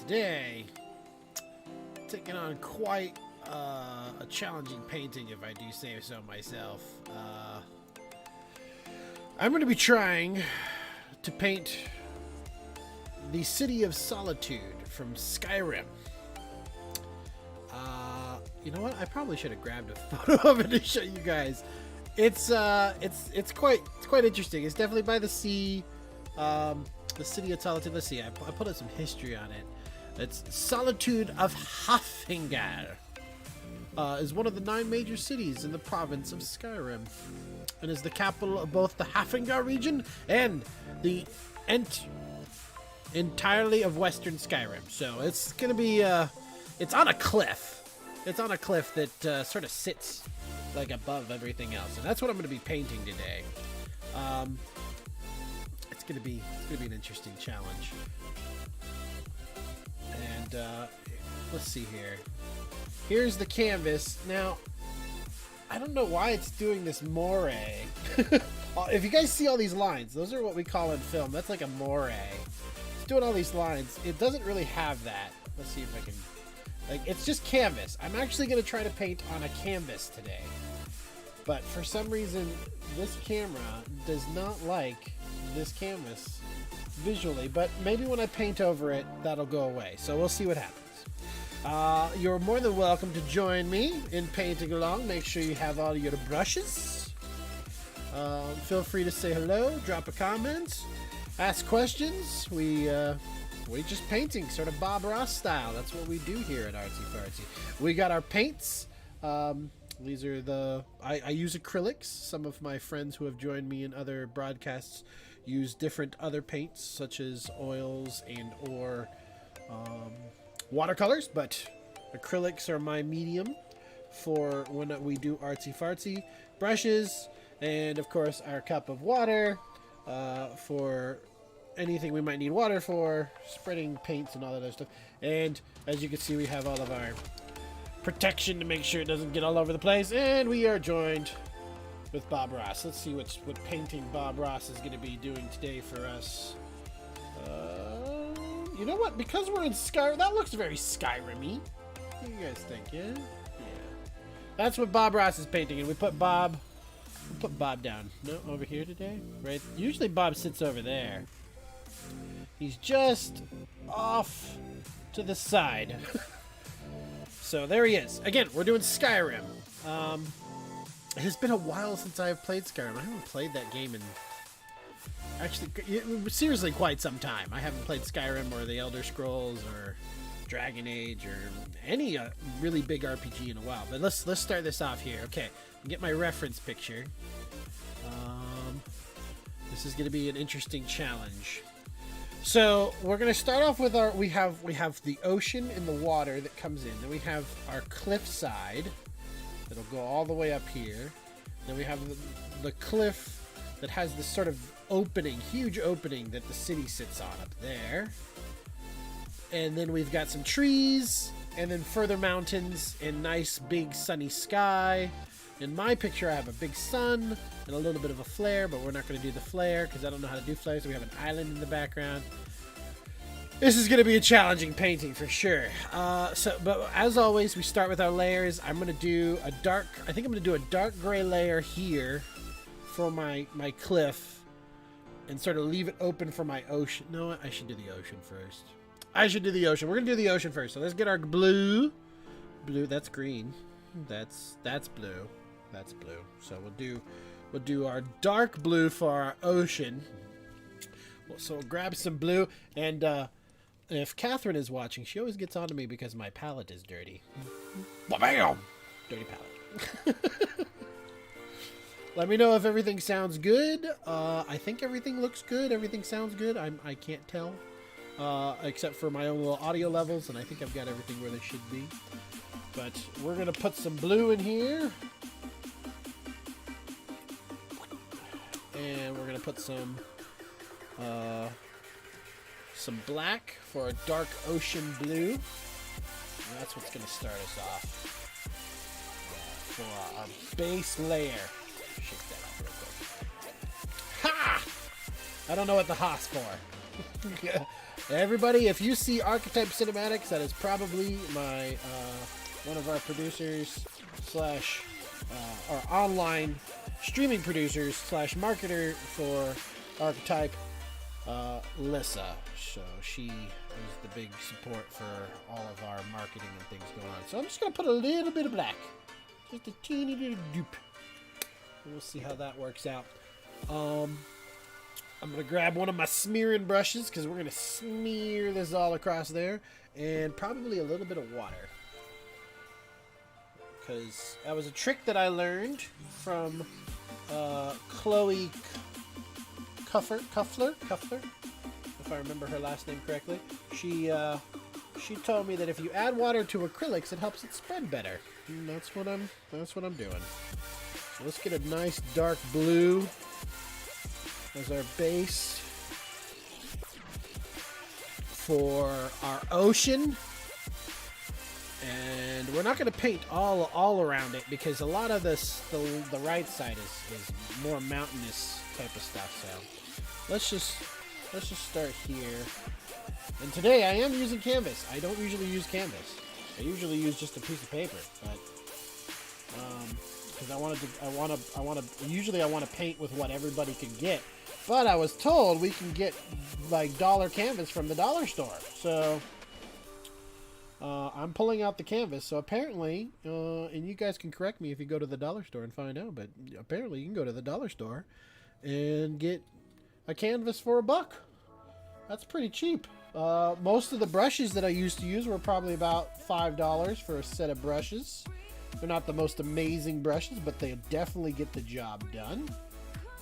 today, taking on quite a challenging painting, if I do say so myself. I'm going to be trying to paint the city of Solitude from Skyrim. You know what? I probably should have grabbed a photo of it to show you guys. It's quite interesting. It's definitely by the sea. The city of Solitude. Let's see. I put up some history on it. It's Solitude of Hafengar. Is one of the 9 major cities in the province of Skyrim, and is the capital of both the Hafengar region and the entirely of Western Skyrim. So it's gonna be it's on a cliff. It's on a cliff that sort of sits like above everything else, and that's what I'm going to be painting today. It's gonna be an interesting challenge. And let's see here. Here's the canvas. Now, I don't know why it's doing this moire. If you guys see all these lines, those are what we call in film. That's like a moire. It's doing all these lines. It doesn't really have that. Let's see if I can. Like, it's just canvas. I'm actually going to try to paint on a canvas today. But for some reason, this camera does not like this canvas visually. But maybe when I paint over it, that'll go away. So we'll see what happens. You're more than welcome to join me in painting along. Make sure you have all your brushes. Feel free to say hello, drop a comment, ask questions. We just painting, sort of Bob Ross style. That's what we do here at Artsy Fartsy. We got our paints. These are the... I use acrylics. Some of my friends who have joined me in other broadcasts use different other paints, such as oils and or watercolors, but acrylics are my medium for when we do Artsy Fartsy. Brushes, and of course our cup of water for anything we might need water for, spreading paints and all that other stuff. And as you can see, we have all of our protection to make sure it doesn't get all over the place. And we are joined with Bob Ross. Let's see what painting Bob Ross is going to be doing today for us. You know what? Because we're in Skyrim, that looks very Skyrim-y. What do you guys think? Yeah? Yeah. That's what Bob Ross is painting, and we put Bob down. No, over here today? Right? Usually Bob sits over there. He's just off to the side. So there he is. Again, we're doing Skyrim. It has been a while since I've played Skyrim. I haven't played that game in actually seriously quite some time. I haven't played Skyrim or the Elder Scrolls or Dragon Age or any really big RPG in a while. But let's start this off here. Okay, get my reference picture. This is going to be an interesting challenge. So we're going to start off with our, we have the ocean and the water that comes in. Then we have our cliff side that'll go all the way up here. Then we have the cliff that has this sort of opening, huge opening that the city sits on up there. And then we've got some trees, and then further mountains and nice big sunny sky. In my picture, I have a big sun and a little bit of a flare, but we're not going to do the flare because I don't know how to do flares. So we have an island in the background. This is going to be a challenging painting for sure. But as always, we start with our layers. I'm going to do a dark, I think I'm going to do a dark gray layer here for my cliff and sort of leave it open for my ocean. No, I should do the ocean first. I should do the ocean. We're going to do the ocean first. So let's get our blue. Blue, that's green. That's blue. That's blue. So we'll do our dark blue for our ocean. So we'll grab some blue, and if Catherine is watching, she always gets on to me because my palette is dirty. Bam! Dirty palette. Let me know if everything sounds good. I think everything looks good. Everything sounds good. I can't tell, except for my own little audio levels, and I think I've got everything where they should be. But we're gonna put some blue in here. And we're gonna put some black for a dark ocean blue. And that's what's gonna start us off for our base layer. Shake that up real quick. Ha! I don't know what the ha's for. Everybody, if you see Archetype Cinematics, that is probably my one of our producers slash our online streaming producers slash marketer for Archetype, Lyssa. So she is the big support for all of our marketing and things going on. So I'm just going to put a little bit of black. Just a teeny little dupe. And we'll see how that works out. I'm going to grab one of my smearing brushes because we're going to smear this all across there. And probably a little bit of water. Because that was a trick that I learned from Chloe Cuffler, if I remember her last name correctly. She told me that if you add water to acrylics, it helps it spread better. And that's what I'm doing. So let's get a nice dark blue as our base for our ocean. And we're not going to paint all around it because a lot of this, the right side is more mountainous type of stuff. So let's just start here. And today I am using canvas. I don't usually use canvas. I usually use just a piece of paper, but because I want to paint with what everybody can get. But I was told we can get like dollar canvas from the dollar store. So I'm pulling out the canvas. So apparently, and you guys can correct me if you go to the dollar store and find out, but apparently you can go to the dollar store and get a canvas for $1. That's pretty cheap. Most of the brushes that I used to use were probably about $5 for a set of brushes. They're not the most amazing brushes, but they definitely get the job done.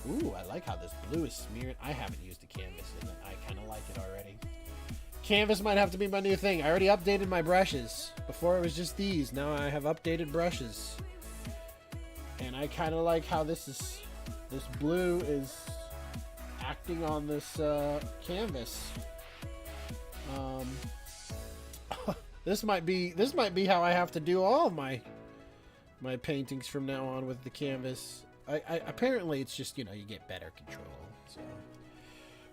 Ooh, I like how this blue is smeared. I haven't used a canvas, and I kind of like it already. Canvas might have to be my new thing. I already updated my brushes. Before it was just these. Now I have updated brushes. And I kind of like how this blue is acting on this canvas. This might be how I have to do all my paintings from now on with the canvas. I apparently it's just, you get better control. So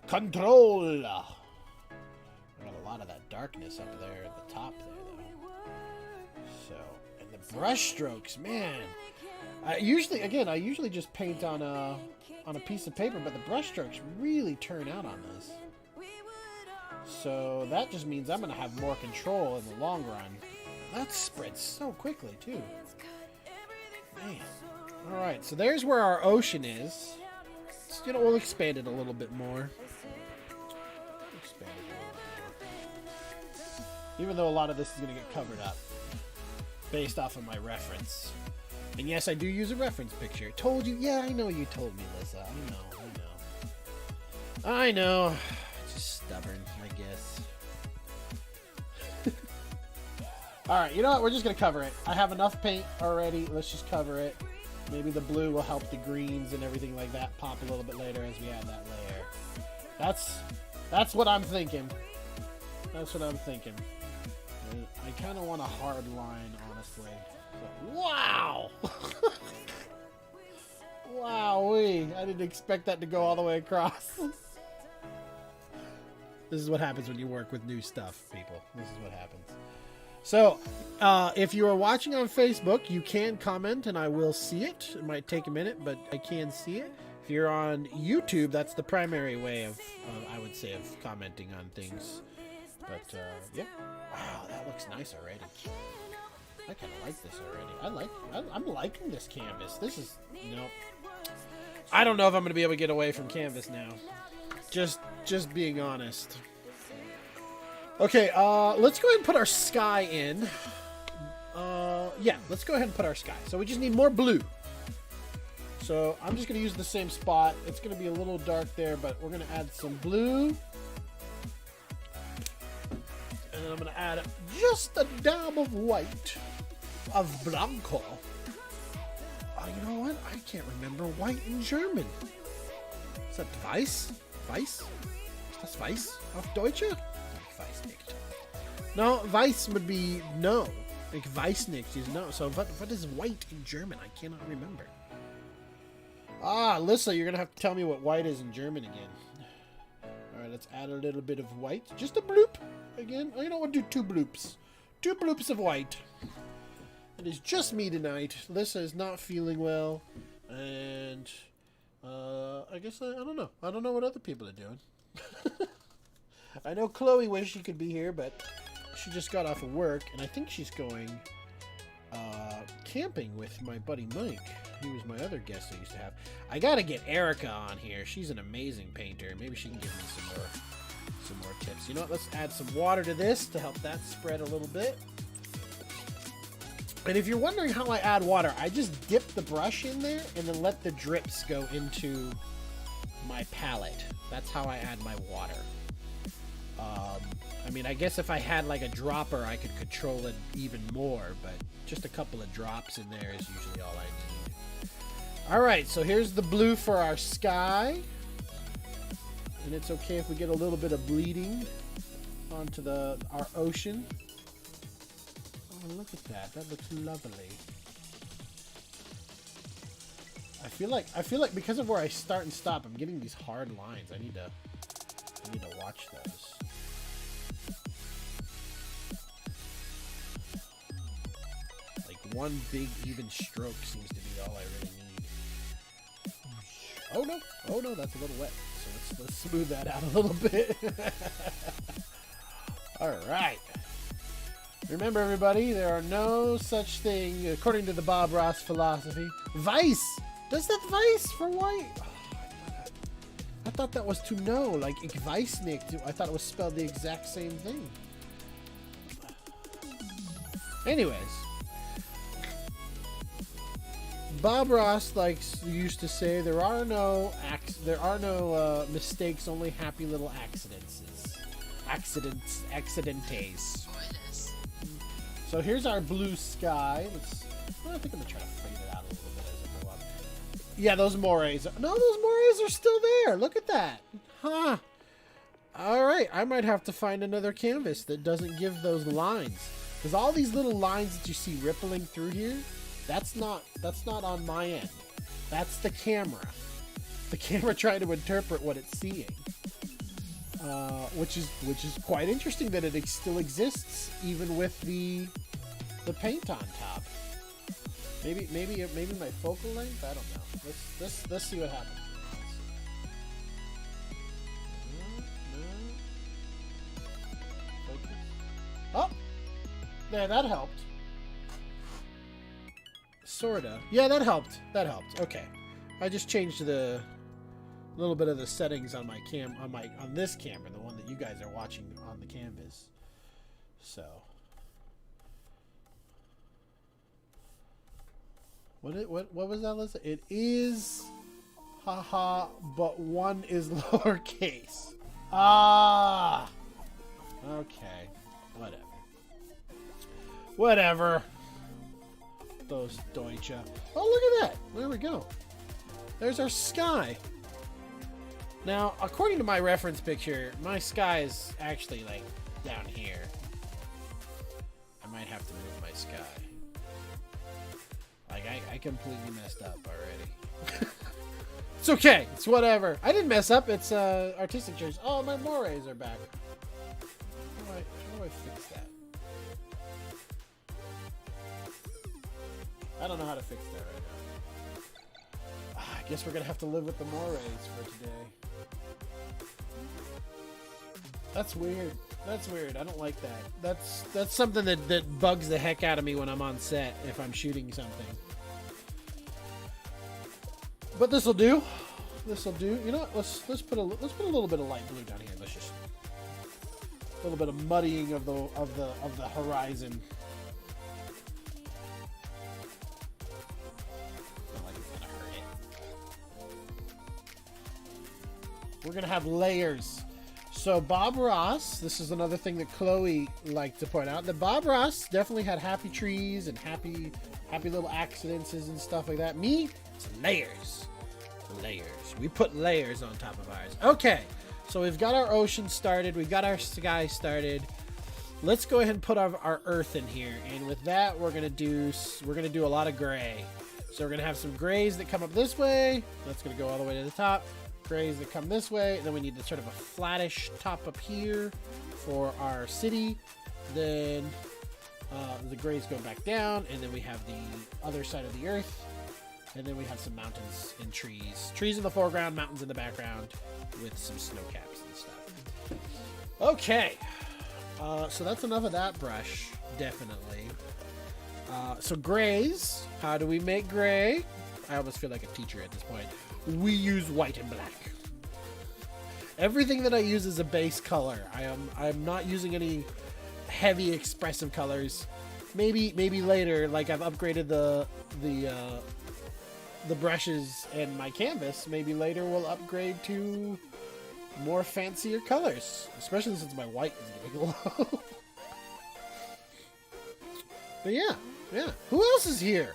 control. Got a lot of that darkness up there at the top there, though. So, and the brush strokes, man. I usually just paint on a piece of paper, but the brush strokes really turn out on this. So that just means I'm going to have more control in the long run. That spreads so quickly, too. Man. Alright, so there's where our ocean is. We'll expand it a little bit more. Even though a lot of this is going to get covered up based off of my reference. And yes, I do use a reference picture. Told you? Yeah, I know you told me, Lyssa. I know. Just stubborn, I guess. Alright, you know what? We're just going to cover it. I have enough paint already. Let's just cover it. Maybe the blue will help the greens and everything like that pop a little bit later as we add that layer. That's what I'm thinking. That's what I'm thinking. I kind of want a hard line, honestly. So, wow! Wowee! I didn't expect that to go all the way across. This is what happens when you work with new stuff, people. This is what happens. So, if you are watching on Facebook, you can comment and I will see it. It might take a minute, but I can see it. If you're on YouTube, that's the primary way of, I would say, of commenting on things. But, yeah. Wow, that looks nice already. I kind of like this already. I'm liking this canvas. This is, I don't know if I'm going to be able to get away from canvas now. Just being honest. Okay, let's go ahead and put our sky in. Yeah, let's go ahead and put our sky. So we just need more blue. So I'm just going to use the same spot. It's going to be a little dark there, but we're going to add some blue. And then I'm going to add just a dab of white. Of Blanco. Oh, you know what? I can't remember white in German. Is that Weiß? Weiß? Ist das Weiß auf Deutsche? Ich weiß nicht. No, Weiß would be no. Like weiß nicht is no. So what is white in German? I cannot remember. Ah, Lyssa, you're going to have to tell me what white is in German again. Alright, let's add a little bit of white. Just a bloop. Again, you know, we'll do 2 bloops. 2 bloops of white. It is just me tonight. Lyssa is not feeling well. And I guess I don't know. I don't know what other people are doing. I know Chloe wished she could be here, but she just got off of work. And I think she's going camping with my buddy Mike. He was my other guest I used to have. I gotta get Erica on here. She's an amazing painter. Maybe she can give me some more tips. You know what? Let's add some water to this to help that spread a little bit. And if you're wondering how I add water, I just dip the brush in there and then let the drips go into my palette. That's how I add my water. I mean, I guess if I had like a dropper, I could control it even more, but just a couple of drops in there is usually all I need. All right, so here's the blue for our sky. And it's okay if we get a little bit of bleeding onto our ocean. Oh, look at that. That looks lovely. I feel like because of where I start and stop, I'm getting these hard lines. I need to watch those. Like one big even stroke seems to be all I really need. Oh no! Oh no, that's a little wet. So let's smooth that out a little bit. All right. Remember, everybody, there are no such thing, according to the Bob Ross philosophy. Vice! Does that vice for white? Oh, I thought that was to know, like ich weiß nicht. I thought it was spelled the exact same thing. Anyways, Bob Ross used to say, there are no mistakes, only happy little accidents. Accidentes. So here's our blue sky. I think I'm gonna try to fade it out a little bit as I go up. Yeah, those morays. No, those morays are still there. Look at that. Huh. All right, I might have to find another canvas that doesn't give those lines, because all these little lines that you see rippling through here, that's not on my end. That's the camera. The camera trying to interpret what it's seeing. Which is quite interesting that it still exists even with the paint on top. Maybe my focal length. I don't know. Let's see what happens. Focus. Oh, there. That helped. Sorta. Yeah, that helped. That helped. Okay, I just changed the little bit of the settings on my on this camera, the one that you guys are watching on the canvas. So what was that, Lyssa? It is haha, but one is lowercase. Ah, okay, whatever. Those Deutsche. Oh, look at that. There we go. There's our sky. Now, according to my reference picture, my sky is actually, like, down here. I might have to move my sky. Like, I completely messed up already. It's okay. It's whatever. I didn't mess up. It's, artistic choice. Oh, my morays are back. How do I fix that? I don't know how to fix that right now. I guess we're going to have to live with the morays for today. That's weird. That's weird. I don't like that. That's something that bugs the heck out of me when I'm on set if I'm shooting something. But this'll do. This'll do. You know what? Let's put a little bit of light blue down here. Let's just a little bit of muddying of the horizon. We're going to have layers. So Bob Ross, this is another thing that Chloe liked to point out, that Bob Ross definitely had happy trees and happy little accidents and stuff like that. Me, it's layers. Layers. We put layers on top of ours. Okay, so we've got our ocean started. We've got our sky started. Let's go ahead and put our earth in here. And with that, we're gonna do a lot of gray. So we're gonna have some grays that come up this way. That's gonna go all the way to the top. grays that come this way. Then we need sort of a flattish top up here for our city. Then the grays go back down, and then we have the other side of the earth. And then we have some mountains and trees. Trees in the foreground, mountains in the background, with some snow caps and stuff. Okay. So that's enough of that brush, definitely. So grays. How do we make gray? I almost feel like a teacher at this point. We use white and black. Everything that I use is a base color. I'm not using any heavy expressive colors. Maybe later, like I've upgraded the brushes and my canvas. Maybe later we'll upgrade to more fancier colors, especially since my white is getting low. But yeah. Who else is here?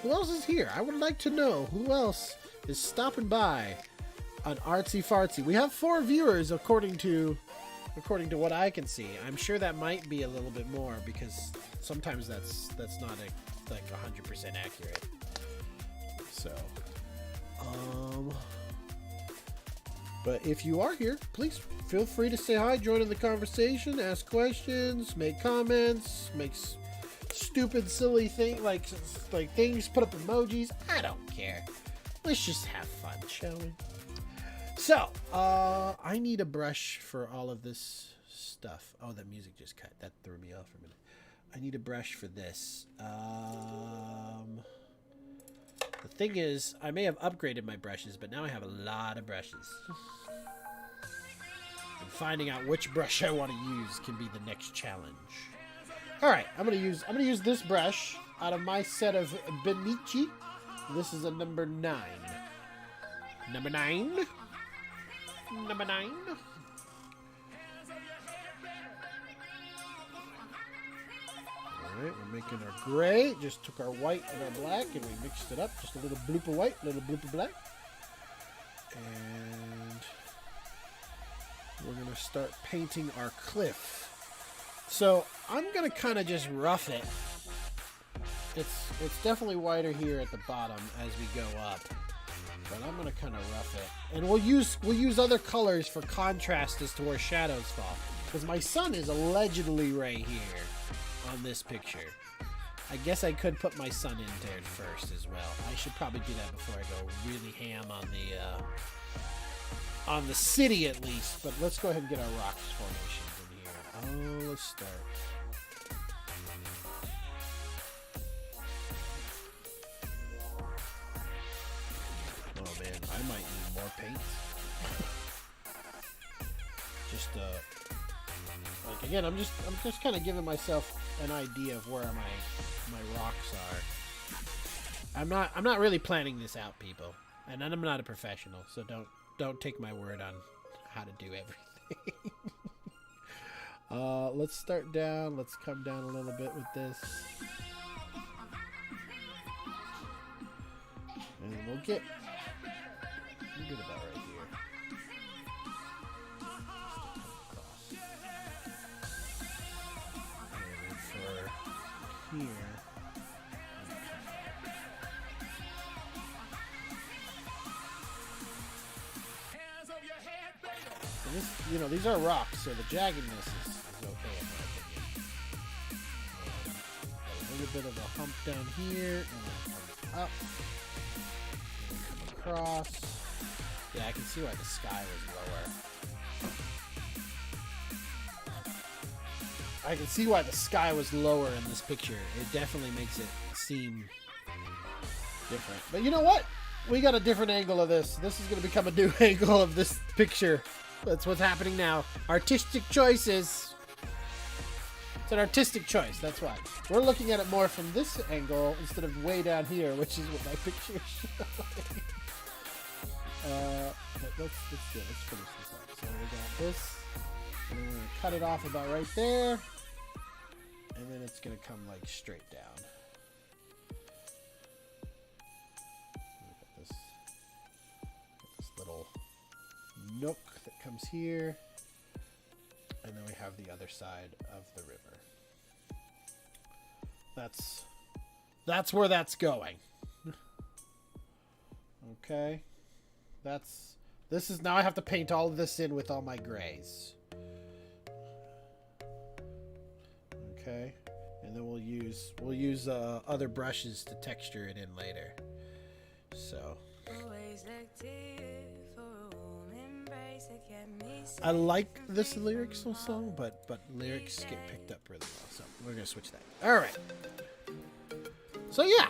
I would like to know who else is stopping by on Artsy Fartsy. We have 4 viewers according to what I can see. I'm sure that might be a little bit more because sometimes that's not like 100% accurate. So, but if you are here, please feel free to say hi, join in the conversation, ask questions, make comments, make stupid, silly things like things, put up emojis. I don't care. Let's just have fun, shall we? So, I need a brush for all of this stuff. Oh, that music just cut. That threw me off for a minute. I need a brush for this. The thing is, I may have upgraded my brushes, but now I have a lot of brushes. And finding out which brush I want to use can be the next challenge. All right, I'm gonna use this brush out of my set of Benici. This is a number 9. Number 9. Number 9. Alright, we're making our gray. Just took our white and our black and we mixed it up. Just a little bloop of white, a little bloop of black. And we're going to start painting our cliff. So I'm going to kind of just rough it. It's definitely whiter here at the bottom as we go up. But I'm going to kind of rough it. And we'll use other colors for contrast as to where shadows fall. Because my sun is allegedly right here on this picture. I guess I could put my sun in there first as well. I should probably do that before I go really ham on the city at least. But let's go ahead and get our rocks formations in here. Oh, let's start. Oh man, I might need more paint. Just like again, I'm just kind of giving myself an idea of where my rocks are. I'm not really planning this out, people, and I'm not a professional, so don't take my word on how to do everything. Let's start down. Let's come down a little bit with this, and we'll get about right here. Here. And this, these are rocks, so the jaggedness is okay in my opinion. A little bit of a hump down here, and then comes up, and then come across. Yeah, I can see why the sky was lower. I can see why the sky was lower in this picture. It definitely makes it seem different. But you know what? We got a different angle of this. This is going to become a new angle of this picture. That's what's happening now. Artistic choices. It's an artistic choice. That's why. We're looking at it more from this angle instead of way down here, which is what my picture is showing. Let's finish this up. So we got this. And we're going to cut it off about right there. And then it's going to come like straight down. We've got this little nook that comes here. And then we have the other side of the river. That's where that's going. Okay. That's This is now I have to paint all of this in with all my grays. Okay. And then we'll use other brushes to texture it in later. So I like this lyrics song, but lyrics get picked up really well, so we're gonna switch that. All right. So yeah.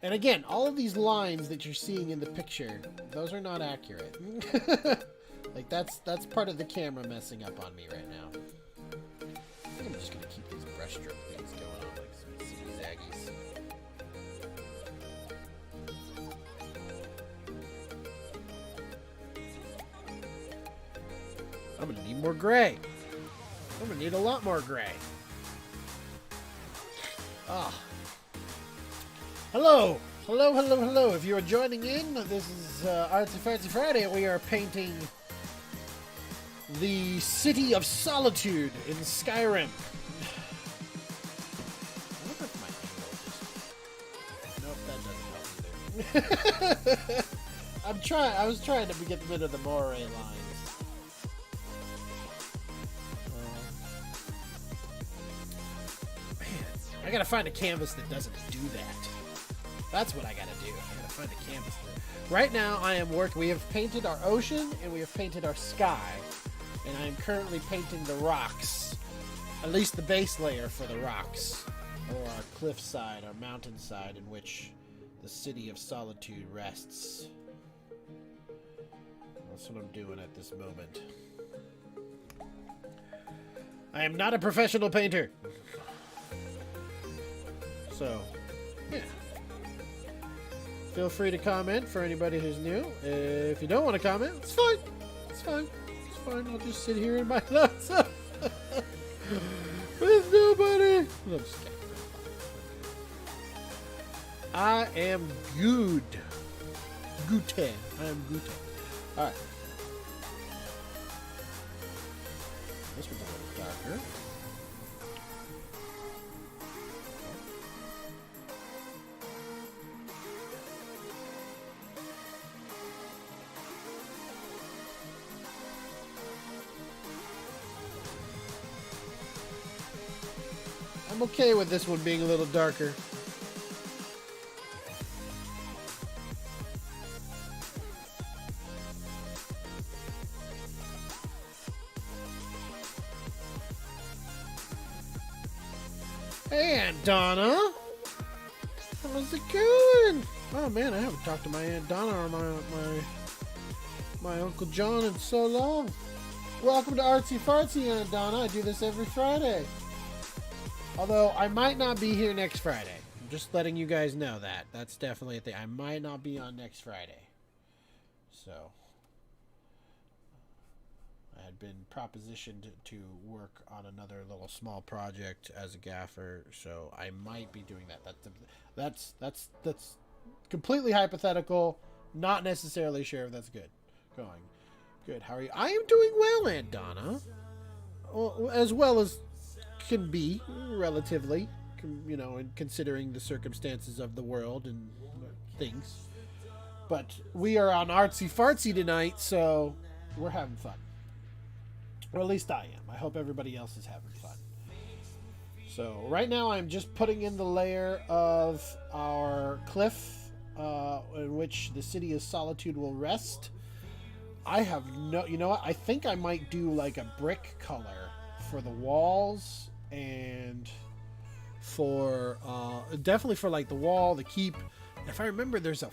And again, all of these lines that you're seeing in the picture, those are not accurate. Like that's part of the camera messing up on me right now. I think I'm just gonna keep these brushstroke things going on like some zigzaggies. I'm gonna need more gray. I'm gonna need a lot more gray. Ah. Hello! Hello, hello, hello. If you are joining in, this is Artsy Fartsy Friday. We are painting the city of Solitude in Skyrim. I wonder if my angle just... Nope, that doesn't help either. I was trying to get rid of the moire lines. Man, I gotta find a canvas that doesn't do that. That's what I gotta do. I gotta find a canvas. Right now, I am working. We have painted our ocean and we have painted our sky, and I am currently painting the rocks. At least the base layer for the rocks, or our cliffside, our mountainside, in which the city of Solitude rests. That's what I'm doing at this moment. I am not a professional painter, so yeah. Feel free to comment for anybody who's new. If you don't want to comment, it's fine. It's fine. It's fine. I'll just sit here in my nuts with nobody. I'm just kidding. I am good. Gute. I am gute. Alright. This one's a little darker. I'm okay with this one being a little darker. Hey, Aunt Donna! How's it going? Oh man, I haven't talked to my Aunt Donna or my Uncle John in so long. Welcome to Artsy Fartsy, Aunt Donna. I do this every Friday. Although, I might not be here next Friday. I'm just letting you guys know that. That's definitely a thing. I might not be on next Friday. So, I had been propositioned to work on another little small project as a gaffer, so I might be doing that. That's completely hypothetical. Not necessarily sure if that's good. Good. How are you? I am doing well, Aunt Donna. Well, as well as can be, relatively, you know, and considering the circumstances of the world and things. But we are on Artsy Fartsy tonight, so we're having fun. Or at least I am. I hope everybody else is having fun. So right now I'm just putting in the layer of our cliff in which the city of Solitude will rest. I have no... You know what? I think I might do like a brick color for the walls and for definitely for like the wall, the keep. If I remember, there's a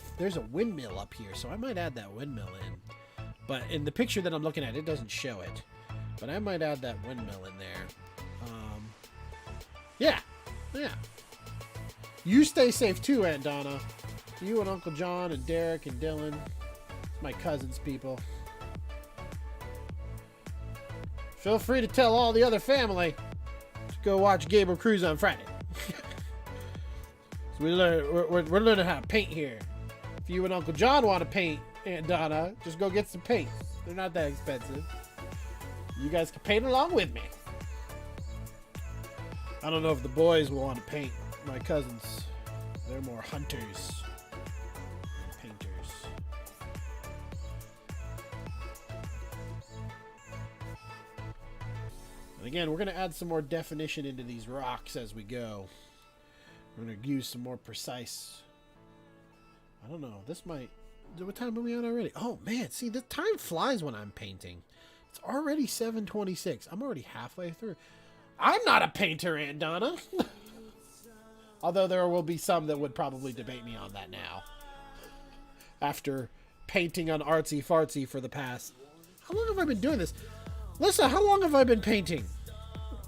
windmill up here, so I might add that windmill in. But in the picture that I'm looking at, it doesn't show it. But I might add that windmill in there. Yeah. You stay safe too, Aunt Donna. You and Uncle John and Derek and Dylan, my cousins, people. Feel free to tell all the other family to go watch Gabriel Cruz on Friday. So we're learning how to paint here. If you and Uncle John want to paint, Aunt Donna, just go get some paint. They're not that expensive. You guys can paint along with me. I don't know if the boys will want to paint. My cousins, they're more hunters than painters. again, we're going to add some more definition into these rocks as we go. We're going to use some more precise... I don't know. This might... What time are we on already? Oh, man. See, the time flies when I'm painting. It's already 7:26. I'm already halfway through. I'm not a painter, Aunt Donna. Although there will be some that would probably debate me on that now. After painting on Artsy Fartsy for the past... How long have I been doing this? Lyssa, how long have I been painting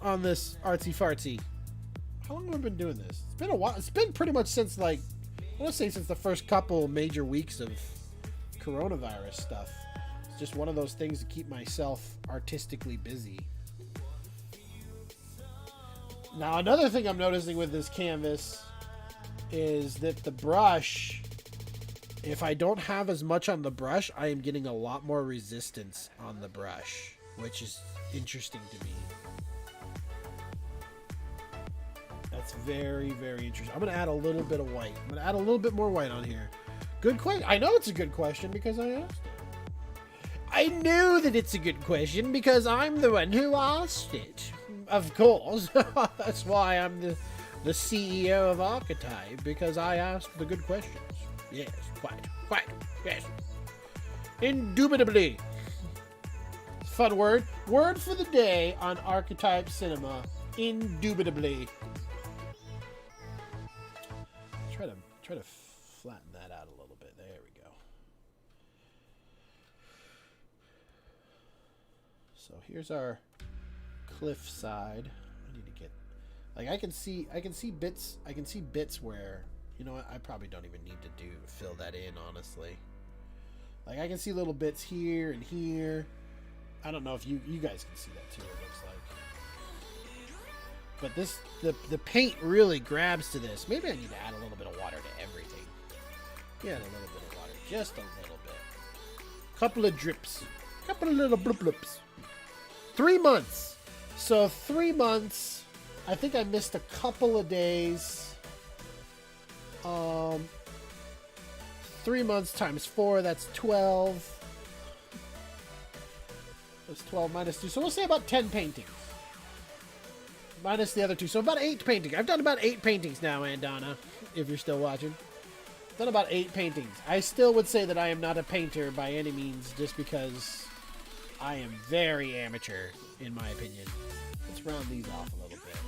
on this Artsy Fartsy? How long have I been doing this? It's been a while. It's been pretty much since, like, I want to say since the first couple major weeks of coronavirus stuff. It's just one of those things to keep myself artistically busy. Now, another thing I'm noticing with this canvas is that the brush, if I don't have as much on the brush, I am getting a lot more resistance on the brush, which is interesting to me. That's very, very interesting. I'm going to add a little bit of white. I'm going to add a little bit more white on here. Good question. I know it's a good question because I asked it. I know that it's a good question because I'm the one who asked it. Of course. That's why I'm the CEO of Archetype, because I asked the good questions. Yes, quite, yes. Indubitably. Fun word. Word for the day on Archetype Cinema. Indubitably. Try to flatten that out a little bit. There we go. So here's our cliff side. I need to get, like, I can see bits where, you know what, I probably don't even need to fill that in, honestly. Like, I can see little bits here and here. I don't know if you guys can see that too, it looks like. But this, the paint really grabs to this. Maybe I need to add a little bit of water to everything. Yeah, a little bit of water. Just a little bit. Couple of drips. Couple of little bloop bloops. 3 months. So 3 months. I think I missed a couple of days. 3 months times 4, that's 12. That's 12 minus 2. So we'll say about 10 paintings. Minus the other 2. So about 8 paintings. I've done about 8 paintings now, Aunt Donna, if you're still watching. I've done about 8 paintings. I still would say that I am not a painter by any means, just because I am very amateur, in my opinion. Let's round these off a little bit.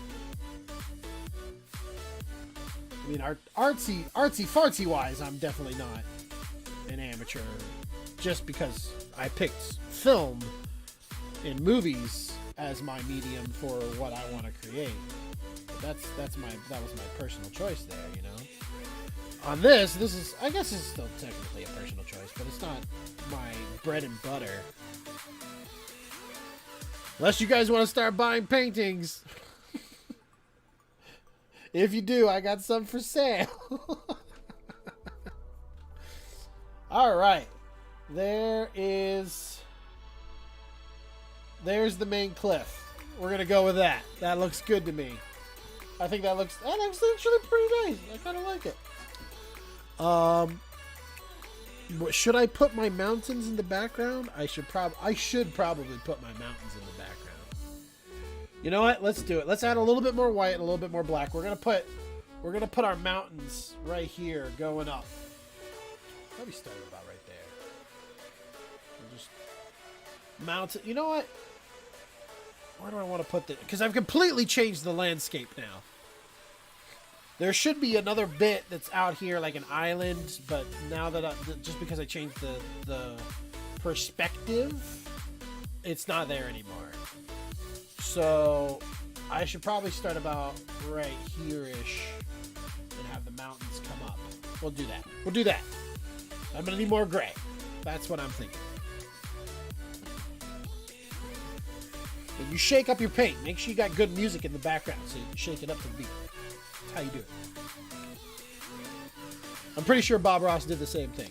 I mean, artsy fartsy wise, I'm definitely not an amateur, just because I picked film and movies as my medium for what I want to create. But that was my personal choice there, you know. On this is, I guess it's still technically a personal choice, but it's not my bread and butter. Unless you guys want to start buying paintings. If you do, I got some for sale. All right. There's the main cliff. We're going to go with that. That looks good to me. I think that looks actually pretty nice. I kind of like it. Should I put my mountains in the background? I should probably put my mountains in the background. You know what? Let's do it. Let's add a little bit more white and a little bit more black. We're gonna put our mountains right here going up. Probably start about right there. We'll just mount it. You know what? Where do I want to put this? Because I've completely changed the landscape now. There should be another bit that's out here like an island, but now that just because I changed the perspective, it's not there anymore. So I should probably start about right here-ish and have the mountains come up. We'll do that. We'll do that. I'm going to need more gray. That's what I'm thinking. When you shake up your paint, make sure you got good music in the background so you can shake it up to the beat. That's how you do it. I'm pretty sure Bob Ross did the same thing.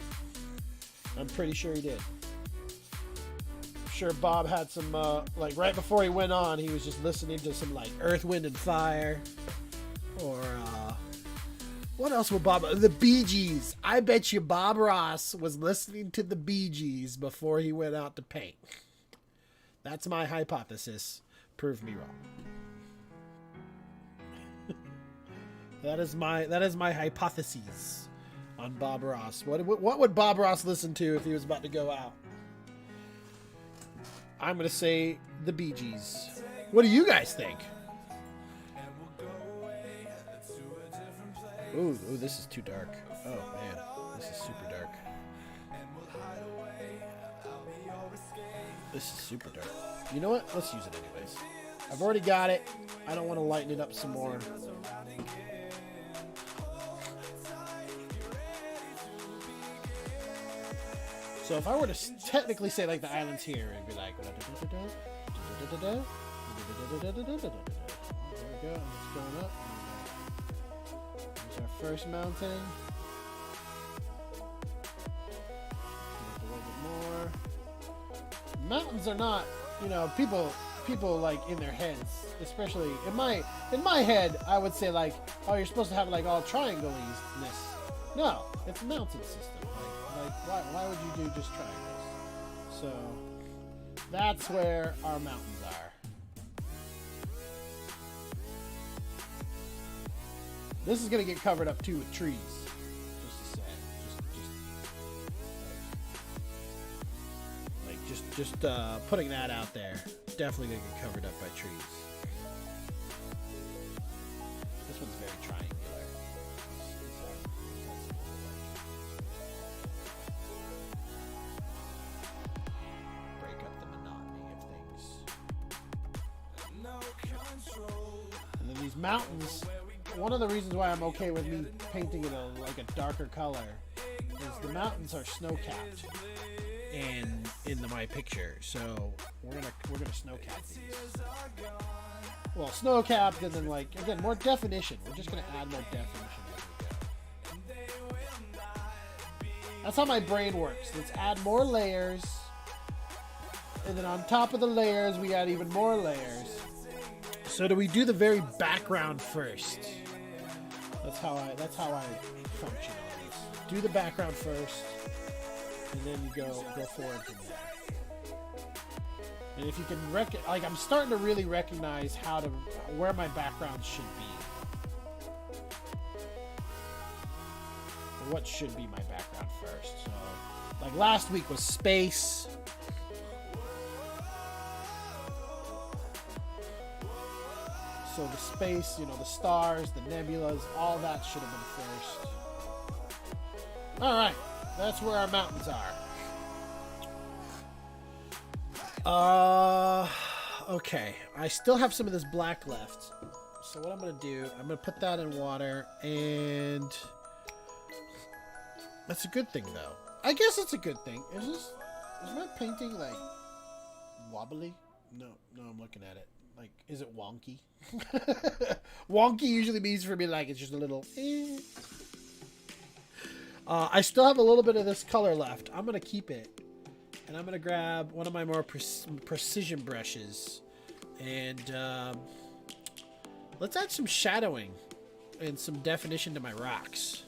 I'm pretty sure he did. I'm sure Bob had some, like right before he went on, he was just listening to some like Earth, Wind, and Fire. Or, what else would Bob... The Bee Gees. I bet you Bob Ross was listening to the Bee Gees before he went out to paint. That's my hypothesis. Prove me wrong. That is my hypothesis on Bob Ross. What would Bob Ross listen to if he was about to go out? I'm gonna say the Bee Gees. What do you guys think? Ooh, this is too dark. Oh man, this is super dark. This is super dark. You know what? Let's use it anyways. I've already got it. I don't want to lighten it up some more. So if I were to technically say like the islands here, it'd be like there we go, and it's going up. There's our first mountain. A little bit more. Mountains are not, you know, people like in their heads, especially in my head, I would say like, oh, you're supposed to have like all triangle-ness. No, it's a mountain system. Like why would you do just triangles? So that's where our mountains are. This is gonna get covered up too with trees. Just to say, just putting that out there. Definitely gonna get covered up by trees. This one's very triangular. Break up the monotony of things. And then these mountains. One of the reasons why I'm okay with me painting it like a darker color is the mountains are snow-capped in my picture, so we're gonna snow-cap these. Well, snow-capped, and then like again more definition. We're just gonna add more definition as we go. That's how my brain works. Let's add more layers, and then on top of the layers, we add even more layers. So do we do the very background first? That's how I function on this. Do the background first, and then you go forward from there. And if you can like, I'm starting to really recognize where my background should be. What should be my background first? So, like last week was space. So the space, you know, the stars, the nebulas, all that should have been first. Alright, that's where our mountains are. Okay. I still have some of this black left. So what I'm going to do, I'm going to put that in water, and that's a good thing, though. I guess it's a good thing. Is my painting, like, wobbly? No, I'm looking at it. Like, is it wonky? Wonky usually means for me like it's just a little I still have a little bit of this color left. I'm going to keep it. And I'm going to grab one of my more precision brushes. And let's add some shadowing and some definition to my rocks.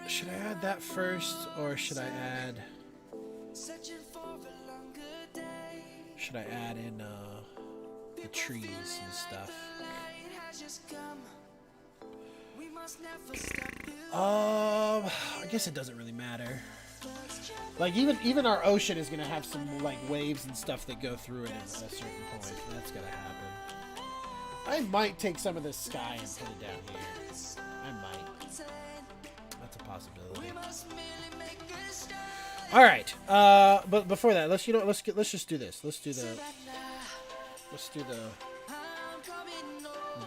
Should I add that first, or should I add... Should I add in the trees and stuff? I guess it doesn't really matter. Like even our ocean is gonna have some like waves and stuff that go through it at a certain point. That's gonna happen. I might take some of this sky and put it down here. I might. That's a possibility. All right, but before that, let's just do this. Let's do the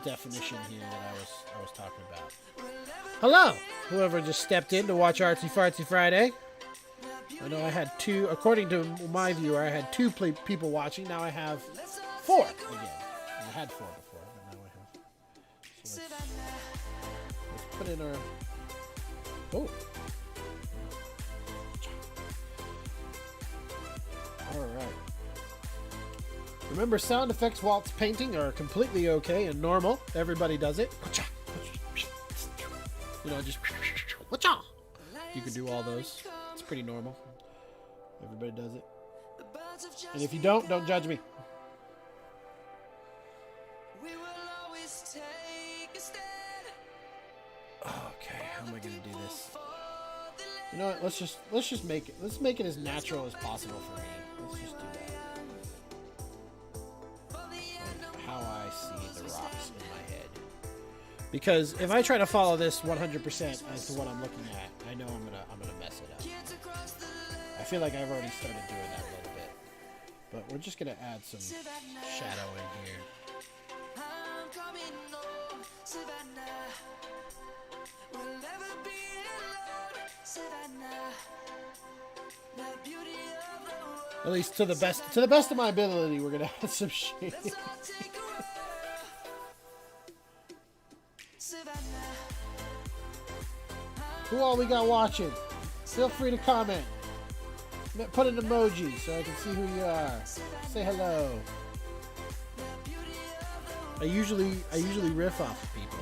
definition here that I was talking about. Hello, whoever just stepped in to watch Artsy Fartsy Friday. I know I had two, according to my viewer, I had two people watching. Now I have 4 again. I had 4 before, but now I have. So let's put in our. Oh. Alright. Remember, sound effects whilst painting are completely okay and normal. Everybody does it. You know, just... You can do all those. It's pretty normal. Everybody does it. And if you don't judge me. Okay, how am I gonna do this? You know what? Let's just make it as natural as possible for me. Let's just do that. Like how I see the rocks in my head. Because if I try to follow this 100% as to what I'm looking at, I know I'm gonna mess it up. I feel like I've already started doing that a little bit, but we're just gonna add some shadow in here. At least to the best of my ability, we're gonna add some shade. Who all we got watching? Feel free to comment. Put an emoji so I can see who you are. Say hello. I usually riff off of people.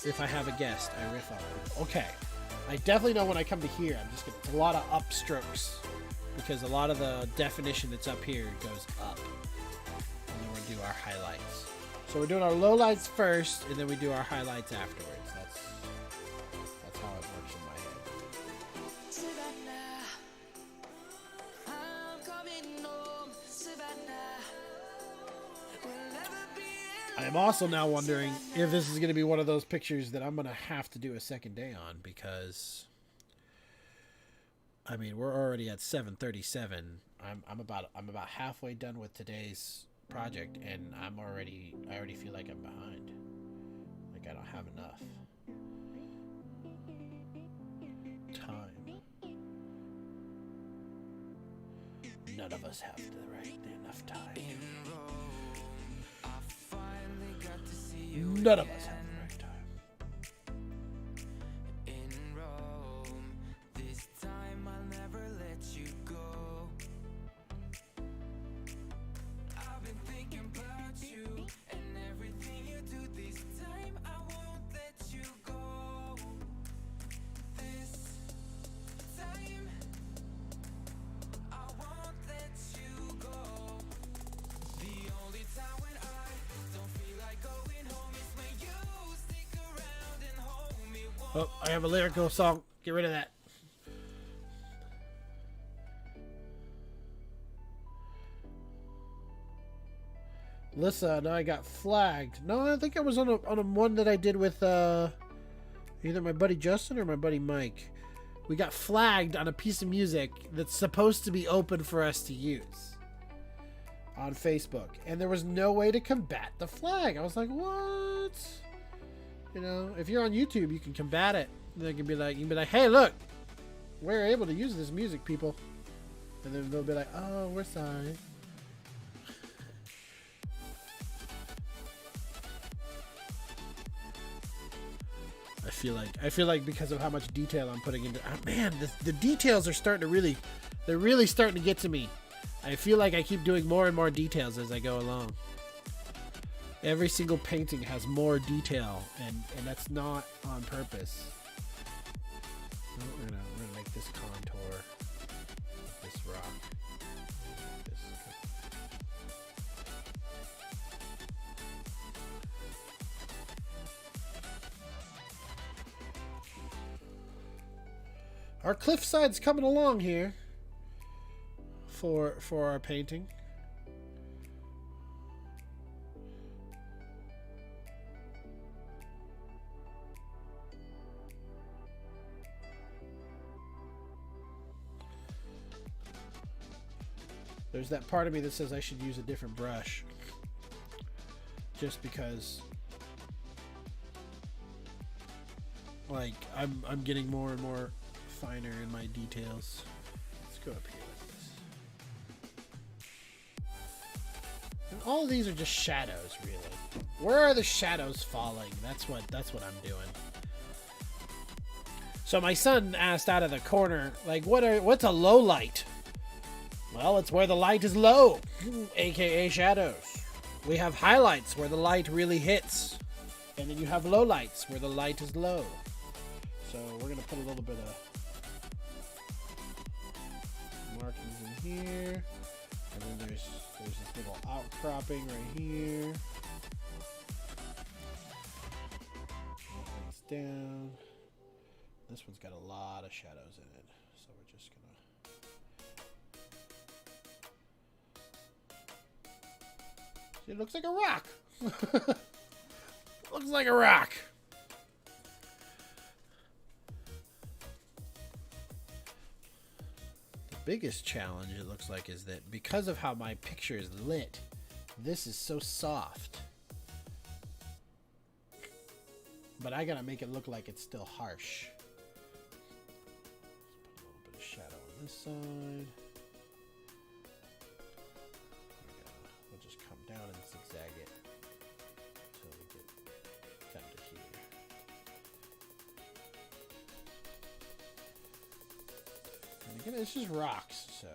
If I have a guest, I riff off of people. Okay. I definitely know when I come to here, I'm just gonna, it's a lot of upstrokes because a lot of the definition that's up here goes up. And then we're gonna do our highlights. So we're doing our lowlights first, and then we do our highlights afterwards. That's how it works in my head. I am also now wondering if this is going to be one of those pictures that I'm going to have to do a second day on, because I mean, we're already at 7:37. I'm about halfway done with today's project, and I already feel like I'm behind. Like I don't have enough time. None of us have enough time. None of us have the right time. In Rome, this time I'll never let you go. I've been thinking about you and everything you do this time. I won't let you go. This time I won't let you go. The only time when I don't feel like going home is when you stick around and hold me. Oh, I have a lyrical song. Get rid of that. Lyssa and I got flagged. No, I think I was on a one that I did with either my buddy Justin or my buddy Mike. We got flagged on a piece of music that's supposed to be open for us to use on Facebook, and there was no way to combat the flag. I was like, what? You know, if you're on YouTube, you can combat it. They can be like, you can be like, hey, look, we're able to use this music, people. And then they'll be like, oh, we're sorry. I feel like because of how much detail I'm putting into, man, the details are starting to they're really starting to get to me. I feel like I keep doing more and more details as I go along. Every single painting has more detail, and that's not on purpose. No, we're gonna make this contour of this rock. Our cliffside's coming along here for our painting. There's that part of me that says I should use a different brush, just because like I'm getting more and more finer in my details. Let's go up here with this. And all of these are just shadows, really. Where are the shadows falling? That's what I'm doing. So my son asked out of the corner, like, what's a low light? Well, it's where the light is low, aka shadows. We have highlights where the light really hits, and then you have lowlights where the light is low. So we're gonna put a little bit of markings in here. And then there's this little outcropping right here. Things down. This one's got a lot of shadows in it, so we're just gonna. It looks like a rock. Looks like a rock. The biggest challenge, it looks like, is that because of how my picture is lit, this is so soft. But I gotta make it look like it's still harsh. Let's put a little bit of shadow on this side. We'll just come down and zigzag it until we get down to here. And again, it's just rocks, so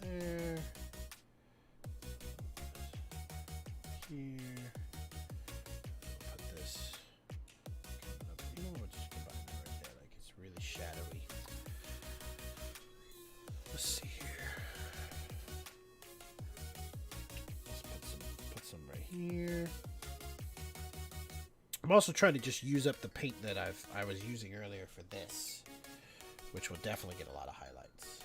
there, here. Put this. You know, we'll just combine it right there, like it's really shadowy. Let's see here. Let's put some right here. I'm also trying to just use up the paint that I was using earlier for this, which will definitely get a lot of highlights.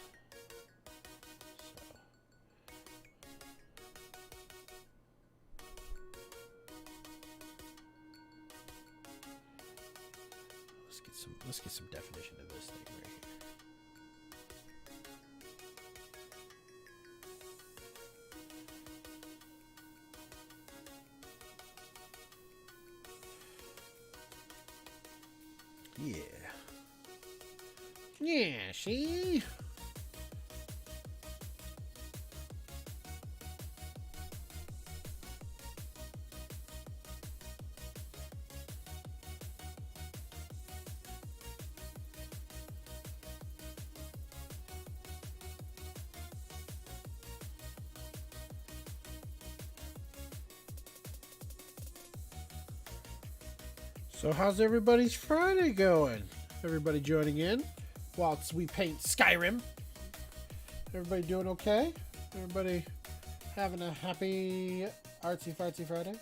So let's get some definition of this thing right here. Yeah, see? So how's everybody's Friday going? Everybody joining in whilst we paint Skyrim? Everybody doing okay? Everybody having a happy artsy fartsy Friday?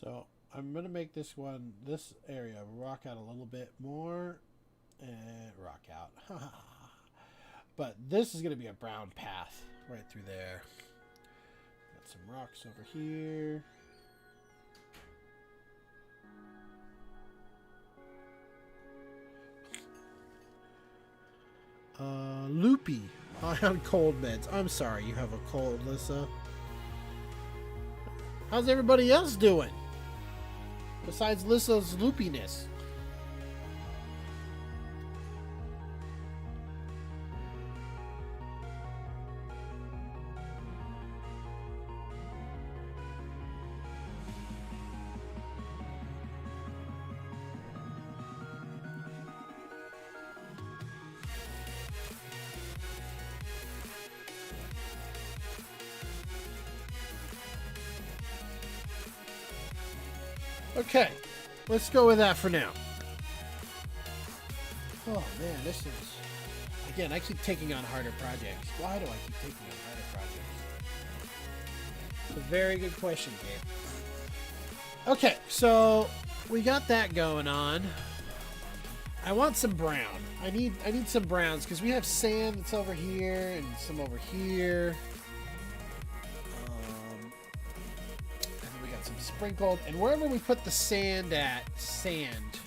So I'm gonna make this area rock out a little bit more. And rock out. But this is going to be a brown path right through there. Got some rocks over here. Loopy. High on cold meds. I'm sorry you have a cold, Lyssa. How's everybody else doing? Besides Lyssa's loopiness. Okay, let's go with that for now. Oh man, this is... Again, I keep taking on harder projects. Why do I keep taking on harder projects? It's a very good question, Gabe. Okay, so we got that going on. I want some brown. I need some browns because we have sand that's over here and some over here. Some sprinkled, and wherever we put the sand at, sand,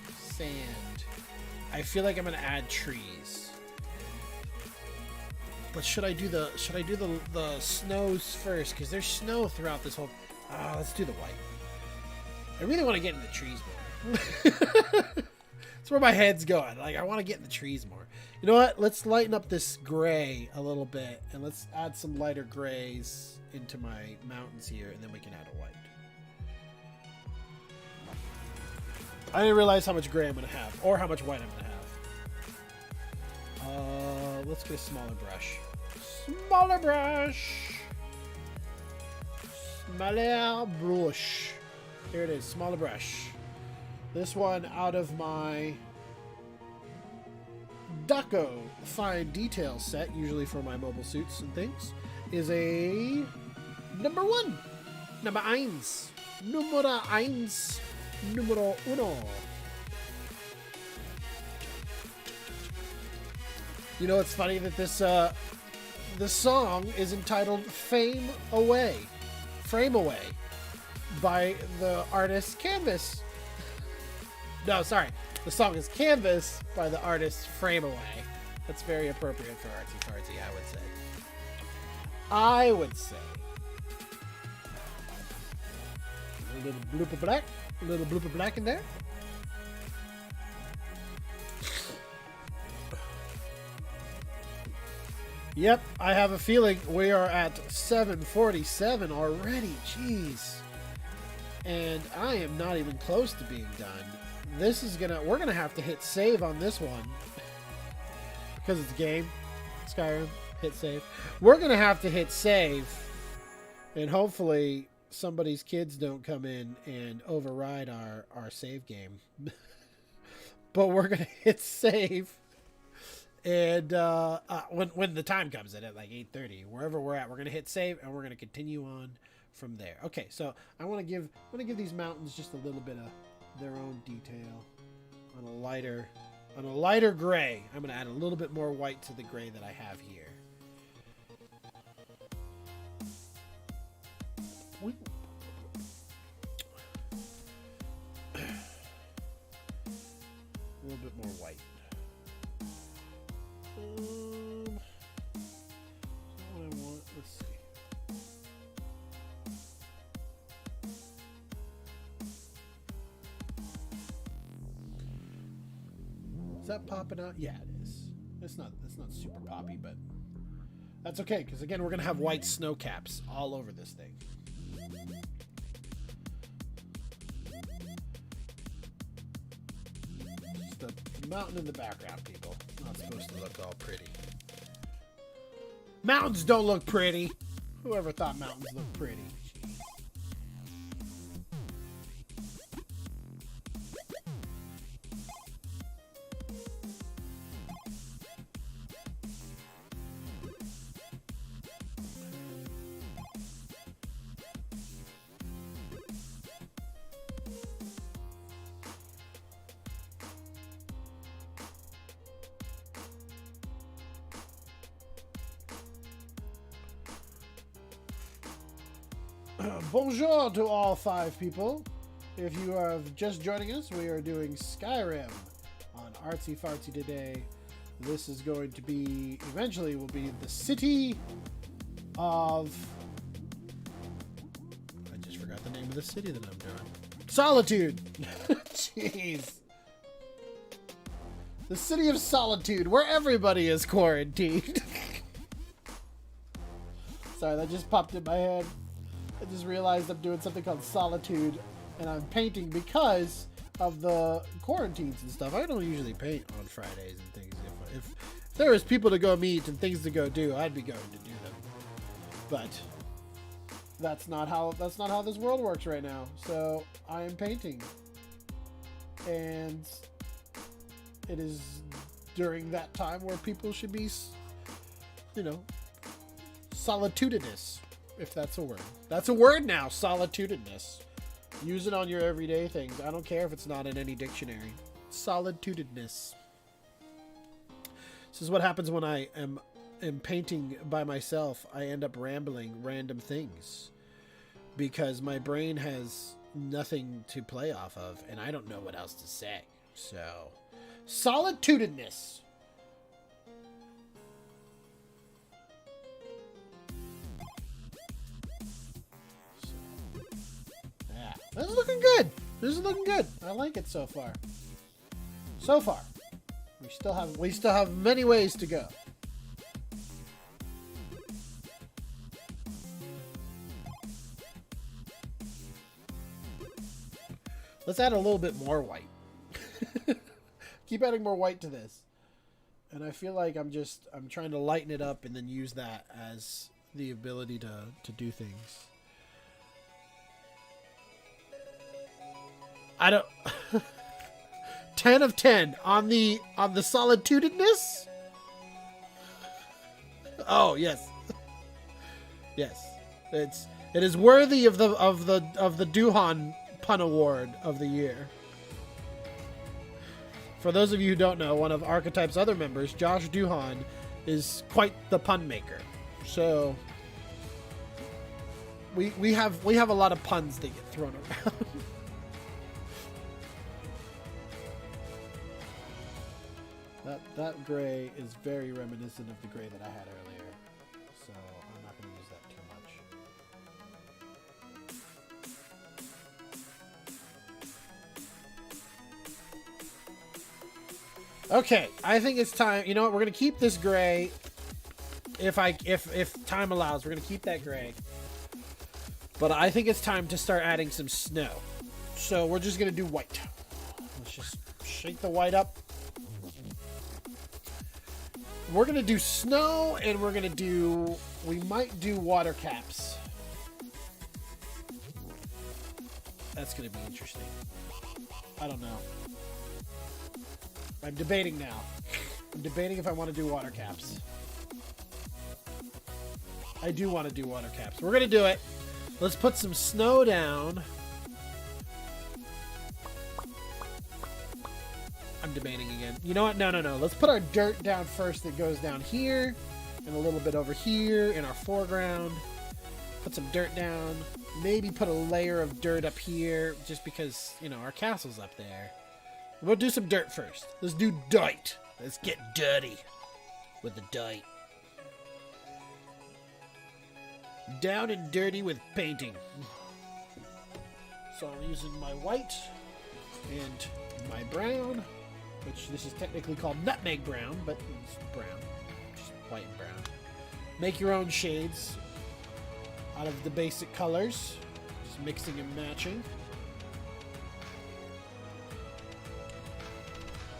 I feel like I'm gonna add trees. But should I do the snows first? Because there's snow throughout this whole. Let's do the white. I really want to get in the trees more. That's where my head's going. Like, I want to get in the trees more. You know what? Let's lighten up this gray a little bit, and let's add some lighter grays into my mountains here, and then we can add a white. I didn't realize how much gray I'm going to have, or how much white I'm going to have. Let's get a smaller brush. Smaller brush! smaller brush. Here it is, smaller brush. This one out of my Daco fine detail set, usually for my mobile suits and things, is a number 1. Number eins. Numero eins. Numero uno. You know, it's funny that this song is entitled Frame Away by the artist Canvas. No, sorry. The song is Canvas by the artist Frame Away. That's very appropriate for Artsy Fartsy, I would say. A little blooper black in there. Yep, I have a feeling we are at 7:47 already. Jeez. And I am not even close to being done. We're gonna have to hit save on this one. Because it's a game. Skyrim, hit save. We're gonna have to hit save. And hopefully somebody's kids don't come in and override our save game. But we're gonna hit save. And when the time comes in at like 8:30, wherever we're at, we're gonna hit save and we're gonna continue on from there. Okay, so I want to give these mountains just a little bit of their own detail on a lighter gray. I'm gonna add a little bit more white to the gray that I have here. A little bit more white. What I want. Let's see. Is that popping out? Yeah, it is. It's not super poppy, but that's okay because again, we're gonna have white snow caps all over this thing. Just a mountain in the background, people. Not supposed to look all pretty. Mountains don't look pretty. Whoever thought mountains look pretty? Bonjour to all 5 people. If you are just joining us, we are doing Skyrim on Artsy Fartsy today. This is going to be, eventually will be the city of... I just forgot the name of the city that I'm doing. Solitude! Jeez. The city of Solitude, where everybody is quarantined. Sorry, that just popped in my head. I just realized I'm doing something called Solitude, and I'm painting because of the quarantines and stuff. I don't usually paint on Fridays and things. If there was people to go meet and things to go do, I'd be going to do them. But that's not how this world works right now. So I am painting, and it is during that time where people should be, solitudinous. If that's a word. That's a word now, solitudinous. Use it on your everyday things. I don't care if it's not in any dictionary. Solitudinous. This is what happens when I am painting by myself. I end up rambling random things. Because my brain has nothing to play off of, and I don't know what else to say. So, solitudinous. This is looking good. This is looking good. I like it so far. So far. We still have many ways to go. Let's add a little bit more white. Keep adding more white to this. And I feel like I'm trying to lighten it up and then use that as the ability to do things. I don't. 10 of 10 on the solitudinous. Oh yes, yes. It is worthy of the Duhan Pun Award of the year. For those of you who don't know, one of Archetype's other members, Josh Duhan, is quite the pun maker. So we have a lot of puns that get thrown around. That gray is very reminiscent of the gray that I had earlier, so I'm not going to use that too much. Okay, I think it's time. You know what? We're going to keep this gray. If time allows, we're going to keep that gray. But I think it's time to start adding some snow. So we're just going to do white. Let's just shake the white up. We're going to do snow, and we're going to do... We might do water caps. That's going to be interesting. I don't know. I'm debating now. I'm debating if I want to do water caps. I do want to do water caps. We're going to do it. Let's put some snow down. I'm debating again. You know what? No. Let's put our dirt down first that goes down here and a little bit over here in our foreground. Put some dirt down. Maybe put a layer of dirt up here just because, you know, our castle's up there. We'll do some dirt first. Let's do dirt. Let's get dirty with the dirt. Down and dirty with painting. So I'm using my white and my brown, which this is technically called nutmeg brown, but it's brown. Just white and brown. Make your own shades out of the basic colors. Just mixing and matching.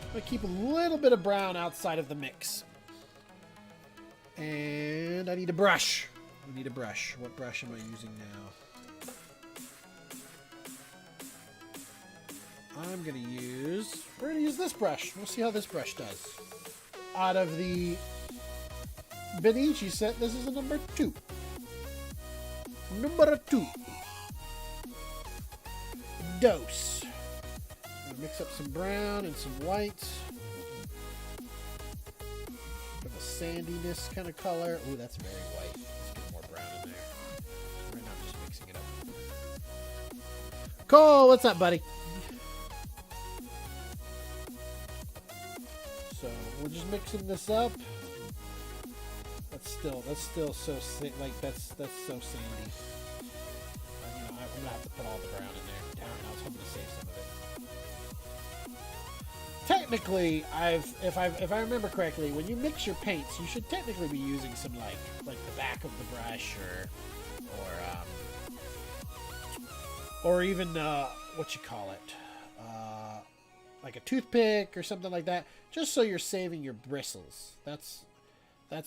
I'm going to keep a little bit of brown outside of the mix. And I need a brush. We need a brush. What brush am I using now? I'm going to use... We're going to use this brush. We'll see how this brush does. Out of the Benici set, this is a number 2. Number 2. Dose. I'm going to mix up some brown and some white. With a sandiness kind of color. Ooh, that's very white. Let's get more brown in there. Right now I'm just mixing it up. Cole, what's up, buddy? So we're just mixing this up. That's still so like that's so sandy. You know, I'm gonna have to put all the brown in there. Damn, I was hoping to save some of it. Technically, if I remember correctly, when you mix your paints, you should technically be using some like the back of the brush or even what you call it, like a toothpick or something like that, just so you're saving your bristles. That's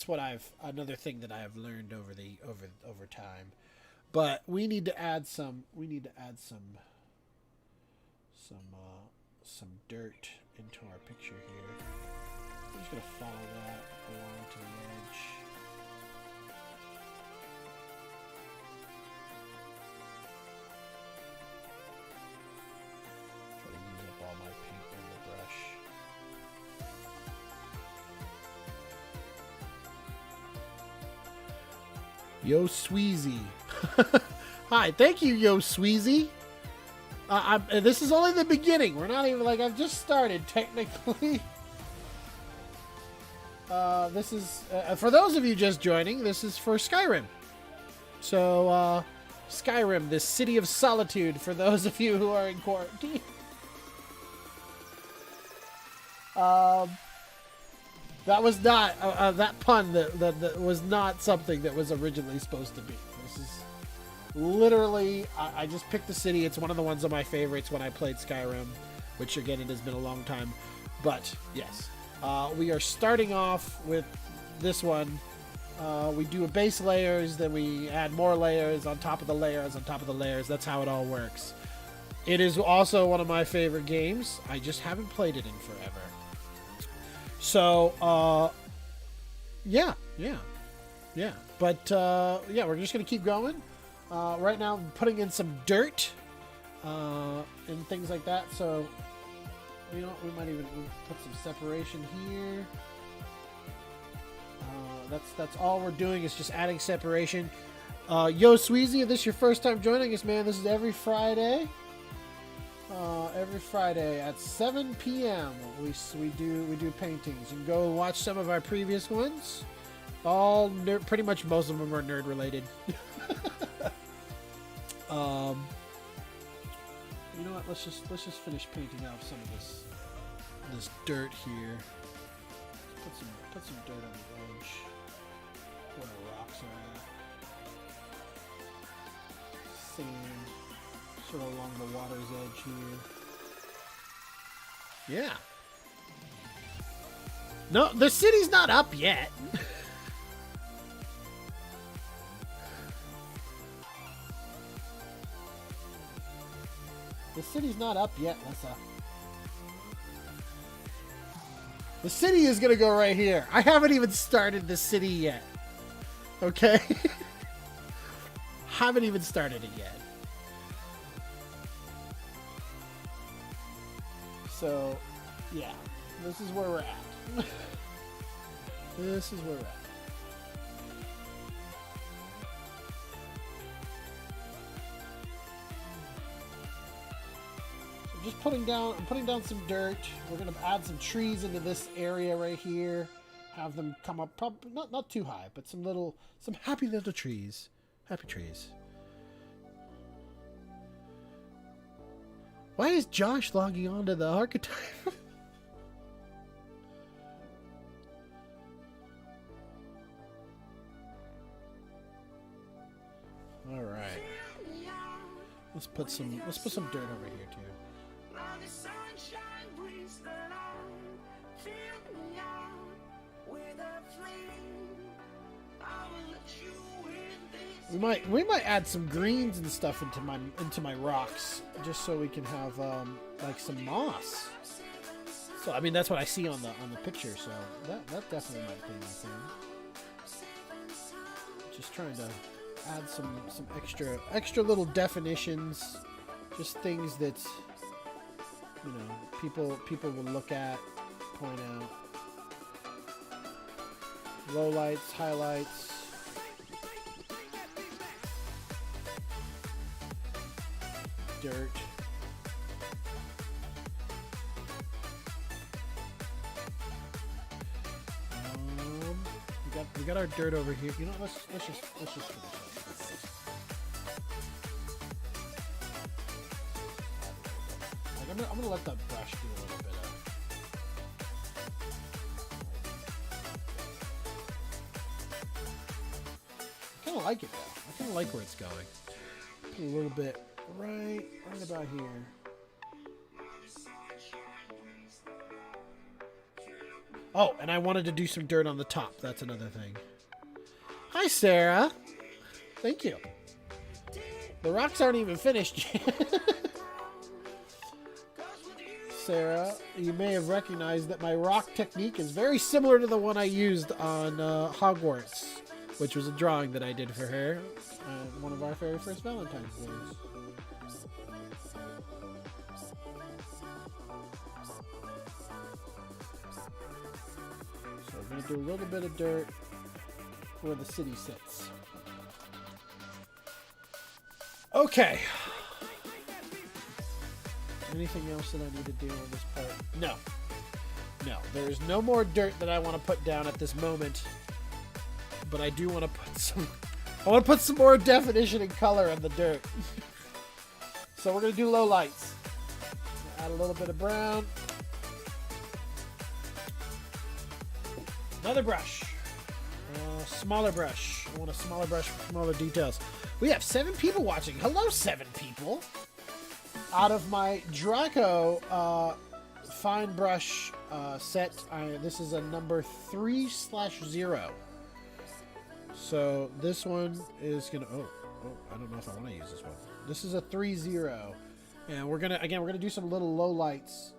what another thing that I have learned over time. But we need to add some dirt into our picture here. I'm just gonna follow that along to the edge. Try to use up all my paint in the brush. Yo Sweezy. Hi, thank you, Yo Sweezy. This is only the beginning. We're not even I've just started technically. This is for those of you just joining. This is for Skyrim. So Skyrim, the city of solitude. For those of you who are in quarantine. That was not that pun. That was not something that was originally supposed to be. This is literally. I just picked the city. It's one of the ones of my favorites when I played Skyrim, which again it has been a long time. But yes, we are starting off with this one. We do a base layers, then we add more layers on top of the layers on top of the layers. That's how it all works. It is also one of my favorite games. I just haven't played it in forever. So, yeah. But, yeah, we're just going to keep going. Right now, I'm putting in some dirt and things like that. So, you know, we might even put some separation here. That's all we're doing is just adding separation. Yo, Sweezy, if this is your first time joining us, man, this is every Friday. Every Friday at 7 p.m. we do paintings. You can go watch some of our previous ones. All pretty much most of them are nerd related. You know what? Let's just finish painting off some of this dirt here. Put some dirt on the edge where the rocks are at. Sand sort of along the water's edge here. Yeah. No, the city's not up yet. The city's not up yet, Lyssa. The city is gonna go right here. I haven't even started the city yet. Okay? Haven't even started it yet. So, yeah. This is where we're at. This is where we're at. Just I'm putting down some dirt. We're gonna add some trees into this area right here. Have them come up, probably not too high, but some happy little trees. Happy trees. Why is Josh logging on to the Archetype? All right. Let's put some dirt over here too. We might add some greens and stuff into my rocks just so we can have like some moss. So I mean that's what I see on the picture. So that definitely might be my thing. Just trying to add some extra little definitions, just things that you know people will look at, point out. Lowlights, highlights. Dirt. We got our dirt over here. You know, let's just finish up. Like I'm gonna let that brush do a little bit of. I kind of like it though. I kind of like where it's going. Put a little bit. Right about here. Oh, and I wanted to do some dirt on the top. That's another thing. Hi, Sarah. Thank you. The rocks aren't even finished yet. Sarah, you may have recognized that my rock technique is very similar to the one I used on Hogwarts, which was a drawing that I did for her. One of our very first Valentine's Days. So we're going to do a little bit of dirt where the city sits. Okay. Anything else that I need to do on this part? No. No, there's no more dirt that I want to put down at this moment. But I do want to put some... I want to put some more definition and color on the dirt. So we're going to do low lights. Add a little bit of brown. Another brush. Smaller brush. I want a smaller brush for smaller details. We have 7 people watching. Hello, 7 people. Out of my Draco fine brush set, this is a number 3/0. So this one is gonna. Oh, I don't know if I want to use this one. This is a 3/0. And we're gonna do some little low lights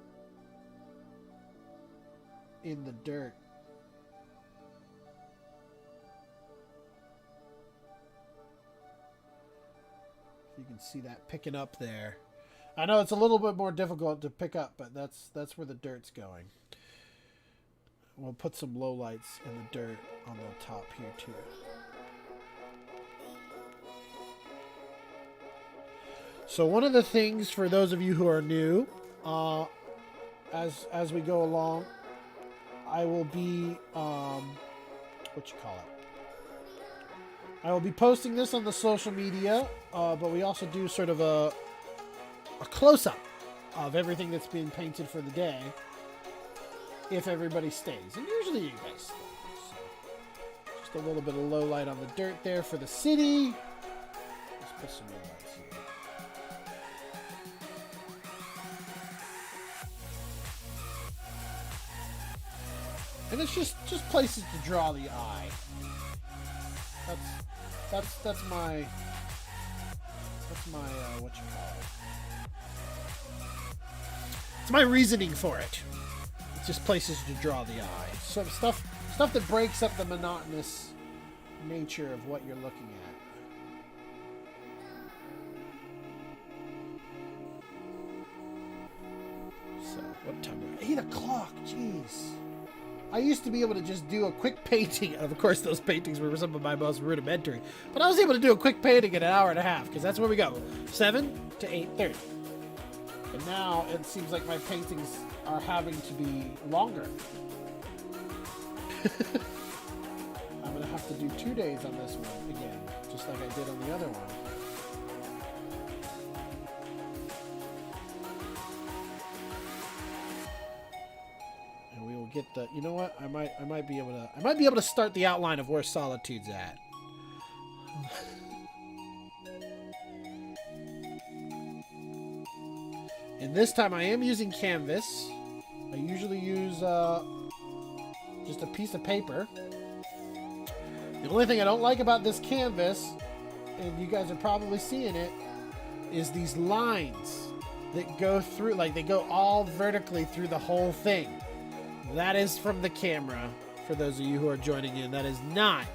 in the dirt. You can see that picking up there. I know it's a little bit more difficult to pick up, but that's where the dirt's going. We'll put some low lights in the dirt on the top here too. So one of the things for those of you who are new, as we go along, I will be I will be posting this on the social media, but we also do sort of a close-up of everything that's being painted for the day, if everybody stays. And usually you guys stay. So just a little bit of low light on the dirt there for the city. Let's put some low lights here. And it's just places to draw the eye. That's my what you call it. It's my reasoning for it. It's just places to draw the eye. Some stuff that breaks up the monotonous nature of what you're looking at. So, what time are we? 8 o'clock. Jeez. I used to be able to just do a quick painting. Of course, those paintings were some of my most rudimentary. But I was able to do a quick painting in an hour and a half, because that's where we go. 7 to 8:30. And now it seems like my paintings are having to be longer. I'm going to have to do 2 days on this one again, just like I did on the other one. And we will get the, you know what? I might be able to start the outline of where Solitude's at. And this time I am using canvas. I usually use just a piece of paper. The only thing I don't like about this canvas, and you guys are probably seeing it, is these lines that go through, like they go all vertically through the whole thing. That is from the camera, for those of you who are joining in. That is not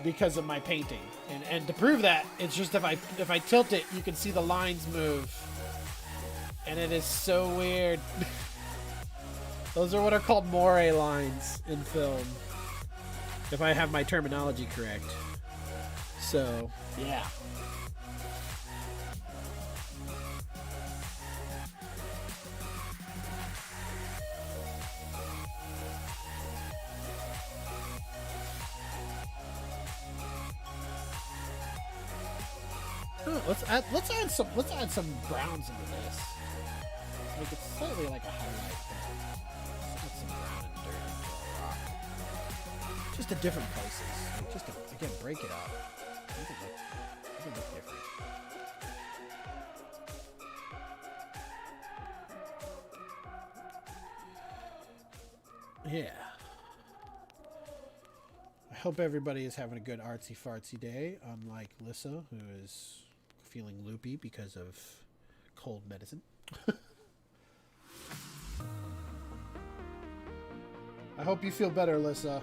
because of my painting. And to prove that, it's just if I tilt it, you can see the lines move. And it is so weird. Those are what are called moire lines in film, if I have my terminology correct. So, yeah. Oh, let's add some browns into this. Make it slightly like a highlight there. Let's add some brown and dirt into the rock. Just to different places. Like just to, again, break it up. Make it look different. Yeah. I hope everybody is having a good artsy fartsy day, unlike Lyssa, who is feeling loopy because of cold medicine. I hope you feel better, Lyssa.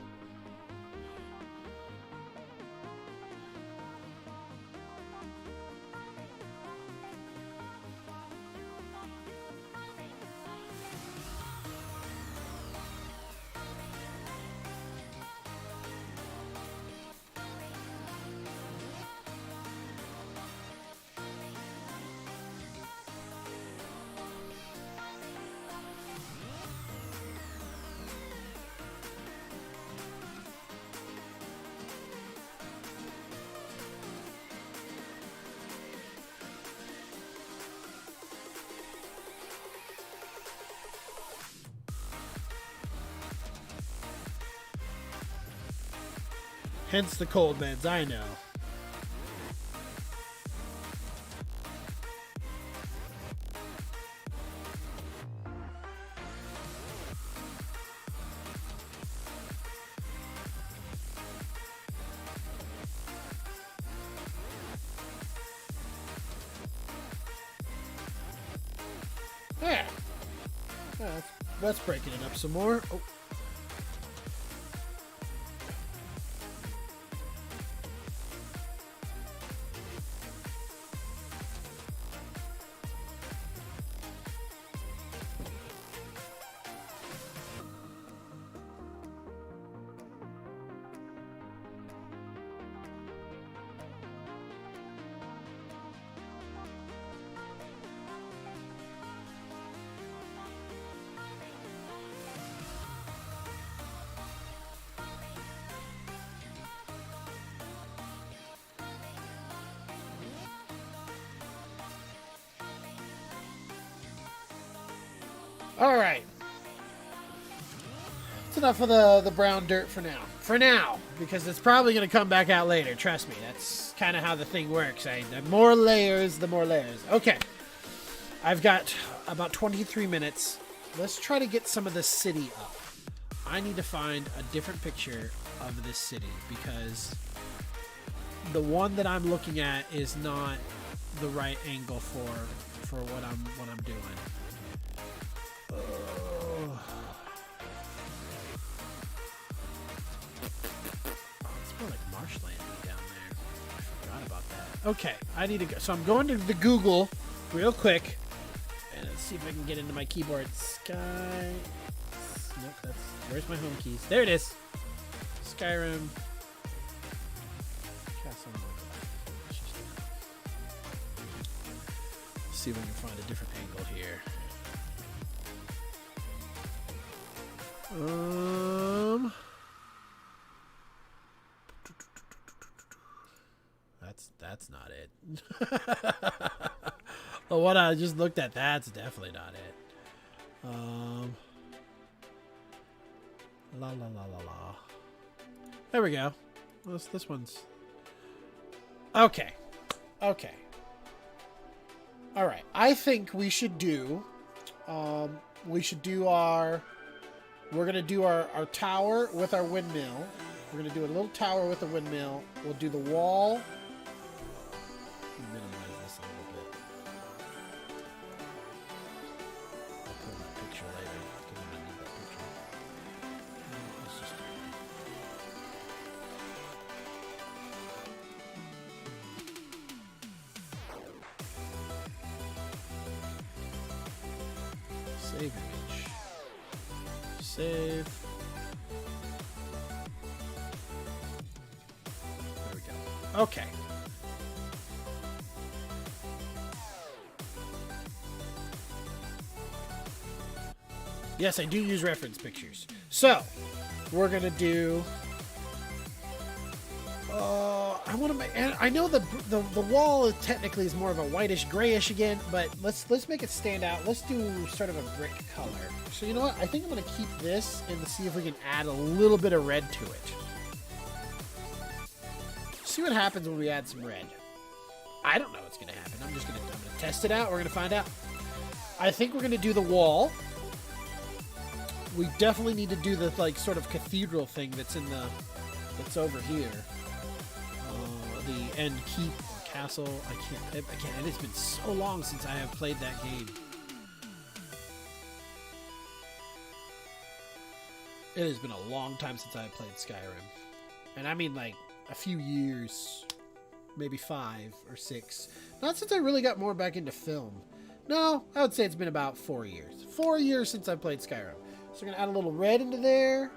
Hence the cold meds, I know. Yeah. Let's breaking it up some more. Oh. All right. That's enough of the brown dirt for now. For now, because it's probably going to come back out later. Trust me, that's kind of how the thing works. The more layers, the more layers. Okay. I've got about 23 minutes. Let's try to get some of the city up. I need to find a different picture of this city because the one that I'm looking at is not the right angle for what I'm doing. It's more like marshland down there. I forgot about that. Okay, I need to go. So I'm going to the Google real quick. And let's see if I can get into my keyboard. Sky. Nope, that's. Where's my home keys? There it is. Skyrim. Castle. Let's see if I can find a different angle here. That's not it. Well, what I just looked at, that's definitely not it. La la la la la. There we go. This one's okay. Okay. All right. I think we should do. We're going to do our tower with our windmill. We're going to do a little tower with a windmill. We'll do the wall. Minimize this a little bit. I'll put that picture later because I'm going to need that picture. Let's just save image. Save. There we go. Okay. Yes, I do use reference pictures. So, we're going to do... I want to make... And I know the wall technically is more of a whitish grayish again, but let's make it stand out. Let's do sort of a brick color. So you know what? I think I'm going to keep this and see if we can add a little bit of red to it. See what happens when we add some red. I don't know what's going to happen. I'm going to test it out. We're going to find out. I think we're going to do the wall. We definitely need to do the sort of cathedral thing that's that's over here. The end keep or castle. I can't. And it's been so long since I have played that game. It has been a long time since I have played Skyrim, and I mean like a few years, maybe 5 or 6. Not since I really got more back into film. No, I would say it's been about 4 years. 4 years since I played Skyrim. So we're gonna add a little red into there,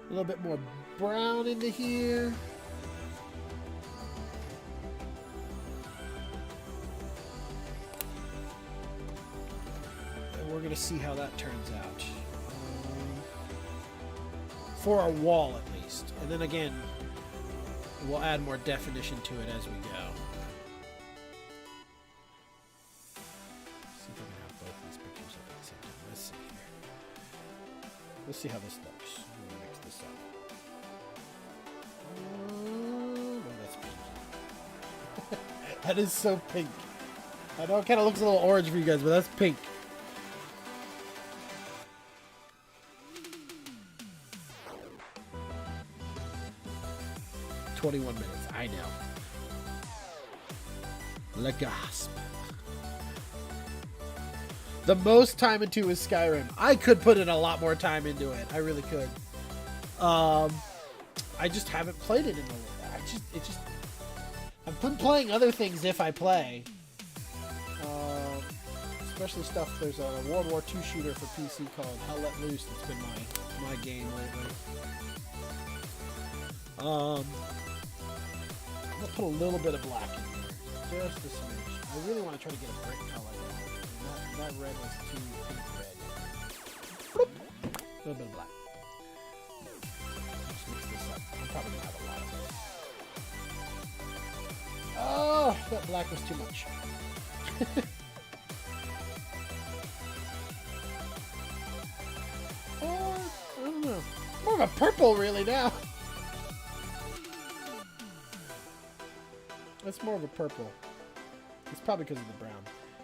a little bit more brown into here. We're going to see how that turns out. For our wall, at least. And then again, we'll add more definition to it as we go. Let's see if I can have both these pictures up at the same time. Let's see here. Let's see how this looks. I'm going to mix this up. Oh, that's pink. That is so pink. I know it kind of looks a little orange for you guys, but that's pink. ...21 minutes. I know. Le gasp. the most time into is Skyrim. I could put in a lot more time into it. I really could. I just haven't played it in a little. I've been playing other things if I play. Especially stuff. There's a World War II shooter for PC called Hell Let Loose. That's been my game lately. I'm gonna put a little bit of black in there, just a smidge. I really want to try to get a brick color. That red was too pink red. Bloop. A little bit of black. Let's mix this up. I'm probably gonna have a lot of this. Oh, that black was too much. I don't know. More of a purple, really, now. That's more of a purple. It's probably because of the brown.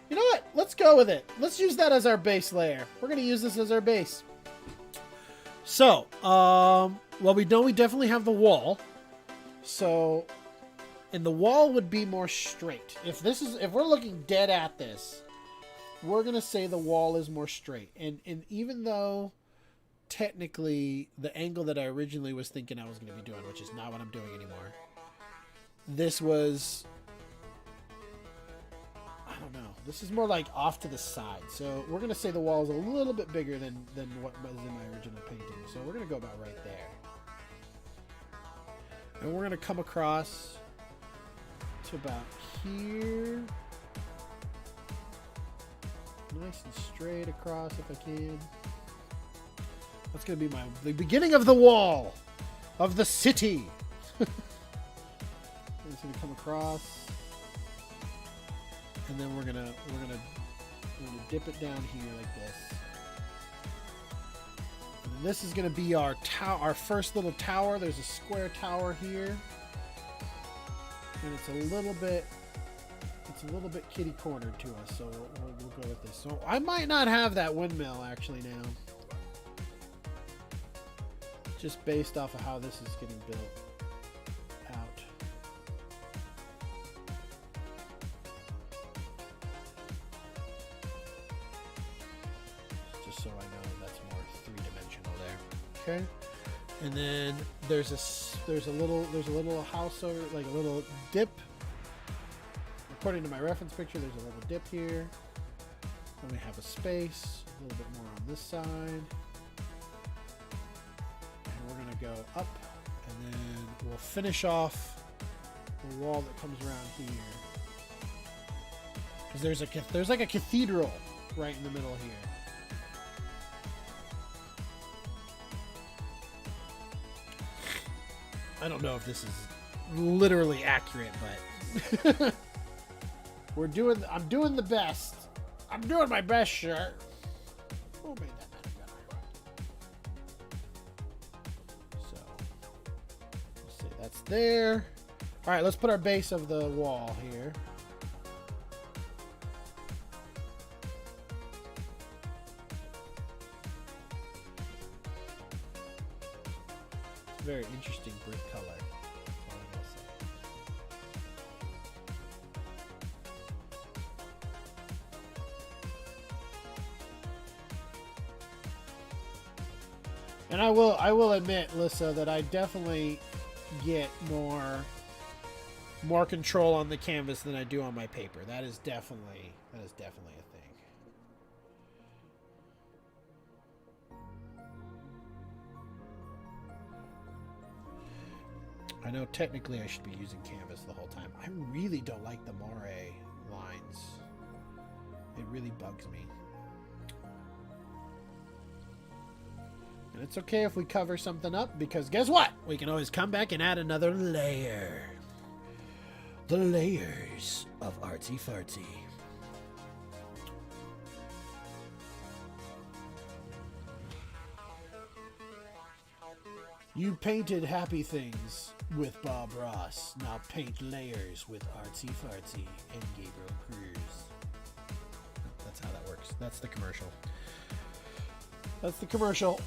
You know what? Let's go with it. Let's use that as our base layer. We're going to use this as our base. So, well, we know we definitely have the wall. So, and the wall would be more straight. If we're looking dead at this, we're going to say the wall is more straight. And even though technically the angle that I originally was thinking I was going to be doing, which is not what I'm doing anymore. This was, I don't know. This is more like off to the side. So we're going to say the wall is a little bit bigger than what was in my original painting. So we're going to go about right there. And we're going to come across to about here. Nice and straight across if I can. That's going to be the beginning of the wall of the city. I'm just going to come across, and then we're gonna dip it down here like this. And this is going to be our first little tower. There's a square tower here, and it's a little bit kitty cornered to us. So we'll go with this. So I might not have that windmill actually now. Just based off of how this is getting built out. Just so I know that's more three-dimensional there. Okay. And then there's a little house over, like a little dip. According to my reference picture, there's a little dip here. Then we have a space, a little bit more on this side. We're going to go up, and then we'll finish off the wall that comes around here. Because there's like a cathedral right in the middle here. I don't know if this is literally accurate, but I'm doing the best. I'm doing my best, sure. Who made that? That's there. All right, let's put our base of the wall here. It's a very interesting brick color. That's all I'm gonna say. And I will admit, Lyssa, that I definitely get more control on the canvas than I do on my paper. That is definitely a thing. I know technically I should be using canvas the whole time. I really don't like the moire lines. It really bugs me. And it's okay if we cover something up, because guess what? We can always come back and add another layer. The layers of Artsy Fartsy. You painted happy things with Bob Ross. Now paint layers with Artsy Fartsy and Gabriel Cruz. That's how that works. That's the commercial. That's the commercial.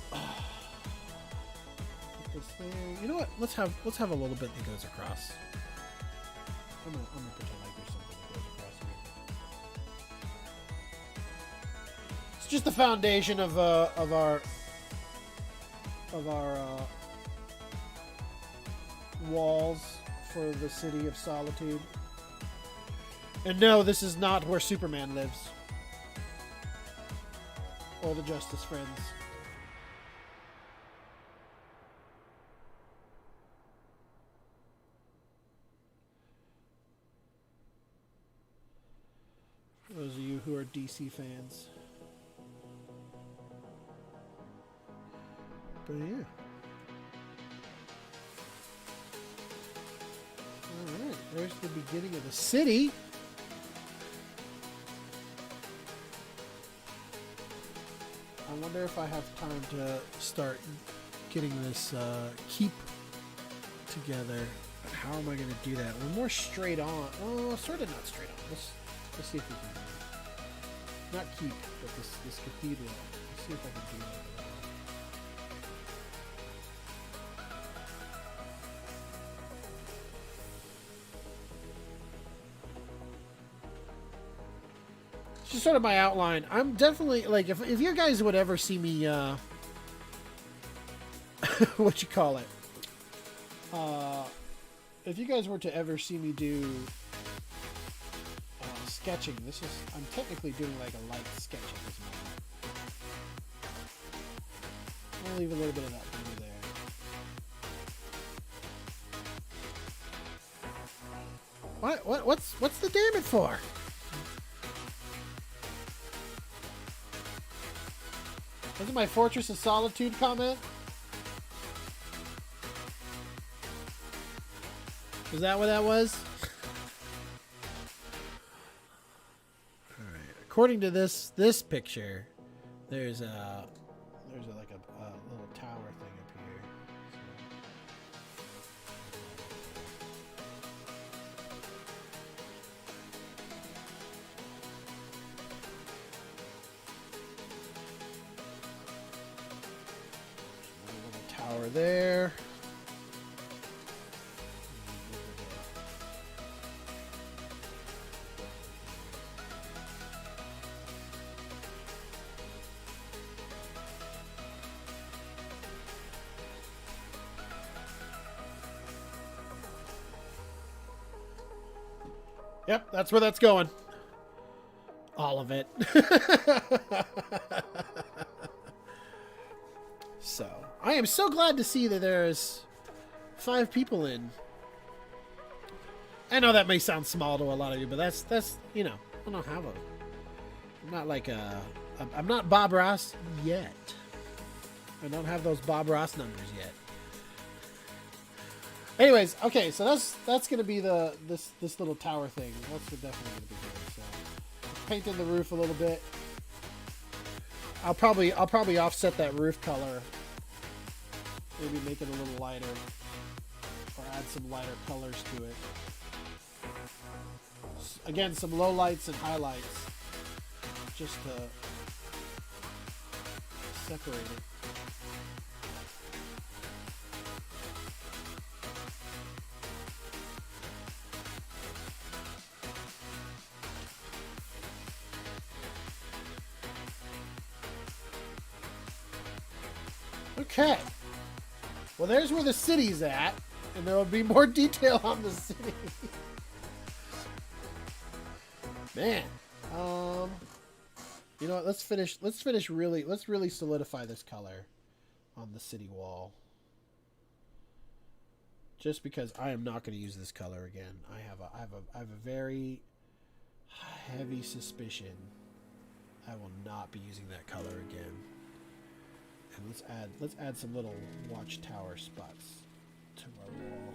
Put this there. You know what? Let's have a little bit that goes across. I'm gonna pretend like there's something that goes across just the foundation of our walls for the city of Solitude. And no, this is not where Superman lives. Or the Justice Friends. For those of you who are DC fans. But yeah. Alright, there's the beginning of the city. I wonder if I have time to start getting this keep together. But how am I going to do that? We're more straight on. Oh, sort of not straight on. Let's see if we can do it. Not keep, but this cathedral. Let's see if I can do that. Just sort of my outline. I'm definitely like if you guys would ever see me what you call it, if you guys were to ever see me do sketching, I'm technically doing like a light sketch at this moment. I'll leave a little bit of that blue there. What's the damn it for? Is it my Fortress of Solitude comment? Is that what that was? Alright. According to this picture, there's like a little tower thing up here. Tower there. Yep, that's where that's going. All of it. So, I am so glad to see that there's 5 people in. I know that may sound small to a lot of you, but that's you know, I don't have I'm not like I'm not Bob Ross yet. I don't have those Bob Ross numbers yet. Anyways, okay, so that's gonna be this little tower thing. That's definitely gonna be good. So, painting the roof a little bit. I'll probably offset that roof color. Maybe make it a little lighter, or add some lighter colors to it. Again, some low lights and highlights, just to separate it. Okay. Well, there's where the city's at, and there will be more detail on the city. Man, you know what? Let's really solidify this color on the city wall. Just because I am not going to use this color again. I have a very heavy suspicion I will not be using that color again. And let's add some little watchtower spots to our wall.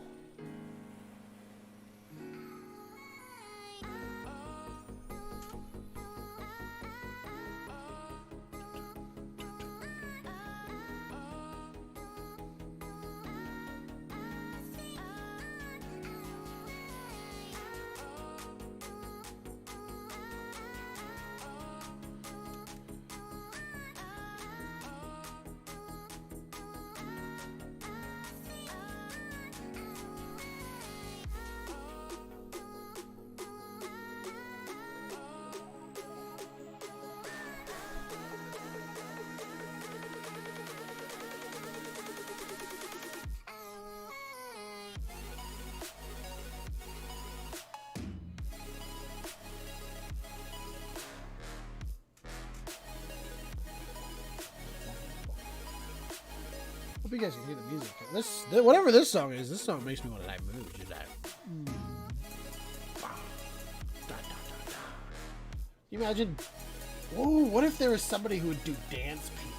you guys can hear the music. Whatever this song is, this song makes me want to like move. Just like, you imagine? Whoa! What if there was somebody who would do dance painting?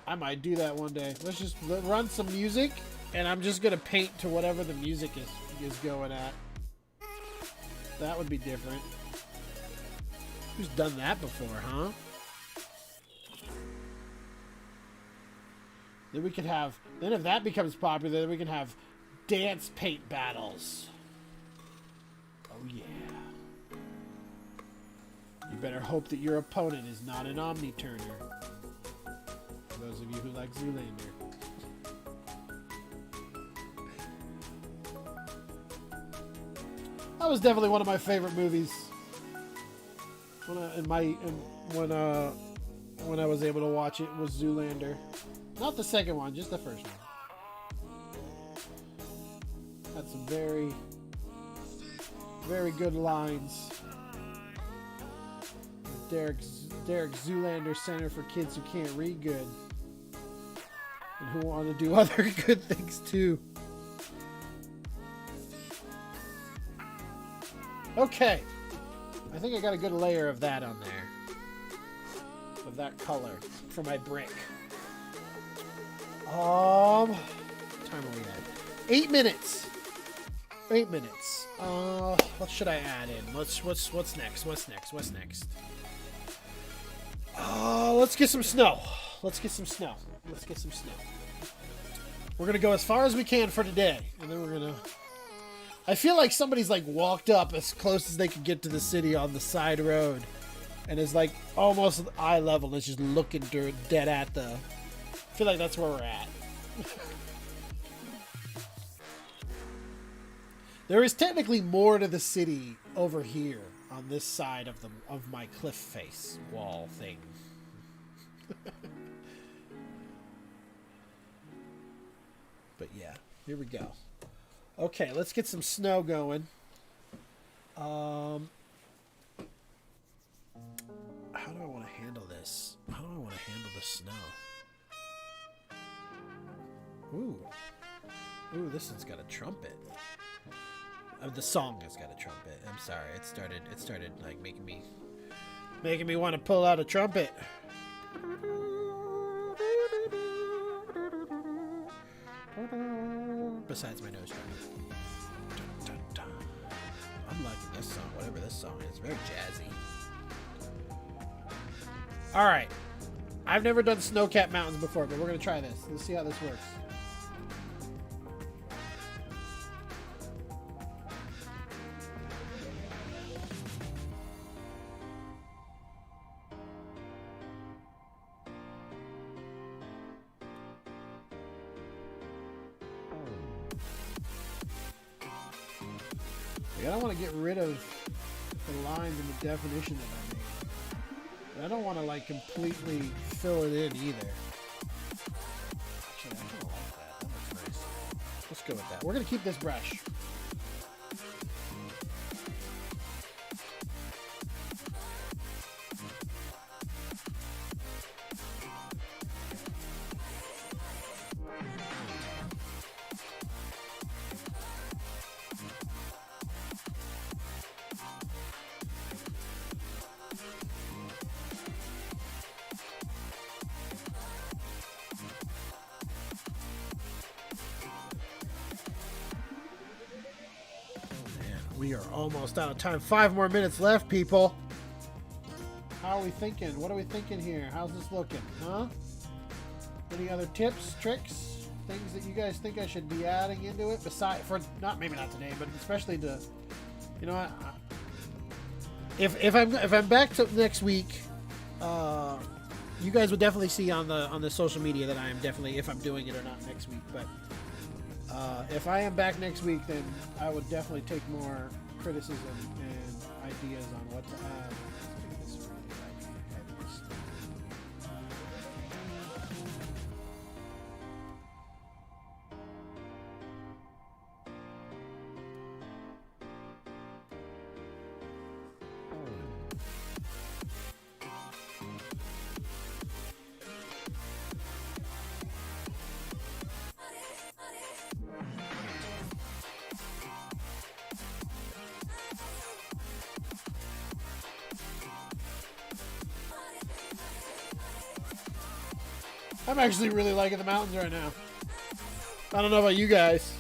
I might do that one day. Let's just run some music, and I'm just gonna paint to whatever the music is going at. That would be different. Who's done that before, huh? Then we could have... Then if that becomes popular, then we can have dance paint battles. Oh, yeah. You better hope that your opponent is not an Omni-turner. For those of you who like Zoolander. That was definitely one of my favorite movies. When I was able to watch it, was Zoolander. Not the second one, just the first one. Had some very, very good lines. Derek Zoolander Center for Kids Who Can't Read Good. And who want to do other good things too. Okay. I think I got a good layer of that on there. Of that color for my brick. What time are we at? 8 minutes. 8 minutes. What should I add in? What's next? What's next? Let's get some snow. We're gonna go as far as we can for today, and then we're gonna... I feel like somebody's like walked up as close as they could get to the city on the side road, and is like almost at eye level and is just looking dead at the... I feel like that's where we're at. There is technically more to the city over here on this side of my cliff face wall thing. But yeah, here we go. Okay, let's get some snow going. How do I want to handle this? How do I want to handle the snow? Ooh, this one's got a trumpet. The song has got a trumpet. I'm sorry, it started like making me want to pull out a trumpet. Besides my nose drum. I'm liking this song, whatever this song is. Very jazzy. Alright. I've never done snow-capped mountains before, but we're going to try this. Let's see how this works. I don't want to get rid of the lines and the definition that I made. But I don't want to like completely fill it in either. Actually, I kind of like that. That looks nice. Let's go with that. We're going to keep this brush. We are almost out of time. 5 more minutes left, people. How are we thinking? What are we thinking here? How's this looking? Huh? Any other tips, tricks, things that you guys think I should be adding into it? Besides, maybe not today, but especially to, you know, if I'm back to next week, you guys will definitely see on the social media that I am definitely, if I'm doing it or not next week. But if I am back next week, then I would definitely take more criticism and ideas on what to add. Let's take this really I'm actually really liking the mountains right now. I don't know about you guys.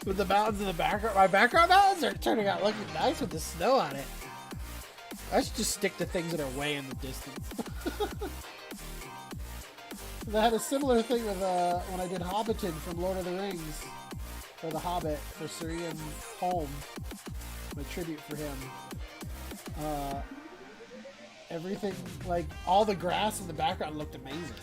With the mountains in the background. My background mountains are turning out looking nice with the snow on it. I should just stick to things that are way in the distance. I had a similar thing with when I did Hobbiton from Lord of the Rings. For The Hobbit, for Sir Ian Holm. My tribute for him. Everything, like, all the grass in the background looked amazing.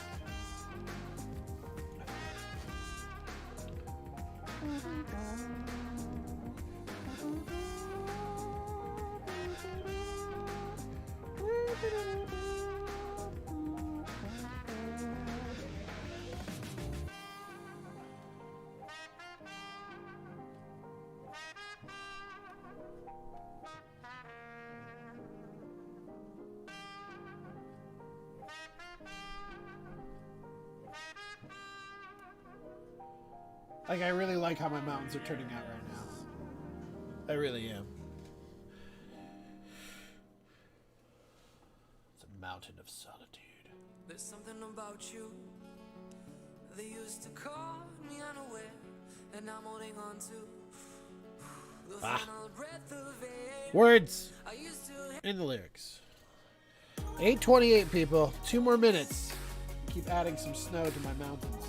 Like, I really like how my mountains are turning out right now. I really am. It's a mountain of solitude. There's something about you. They used to call me unaware, and I'm holding on to the final breath of air. Words I used to in the lyrics. 8:28 people. 2 more minutes. Keep adding some snow to my mountains.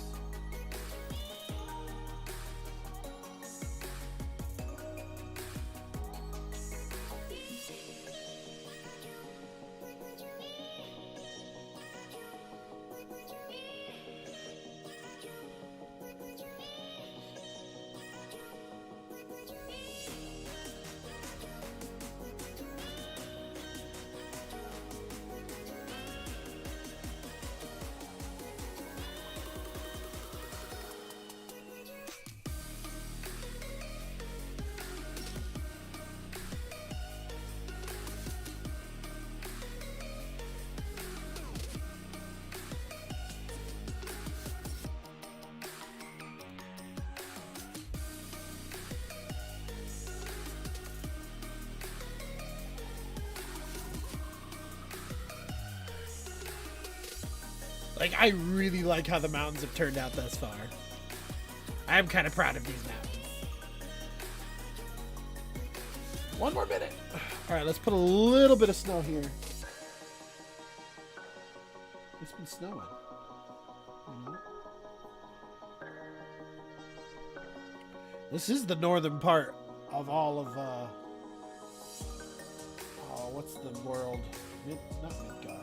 Like, I really like how the mountains have turned out thus far. I am kind of proud of these mountains. 1 more minute. All right, let's put a little bit of snow here. It's been snowing. You know? This is the northern part of all of, oh, what's the world? Not Midgard.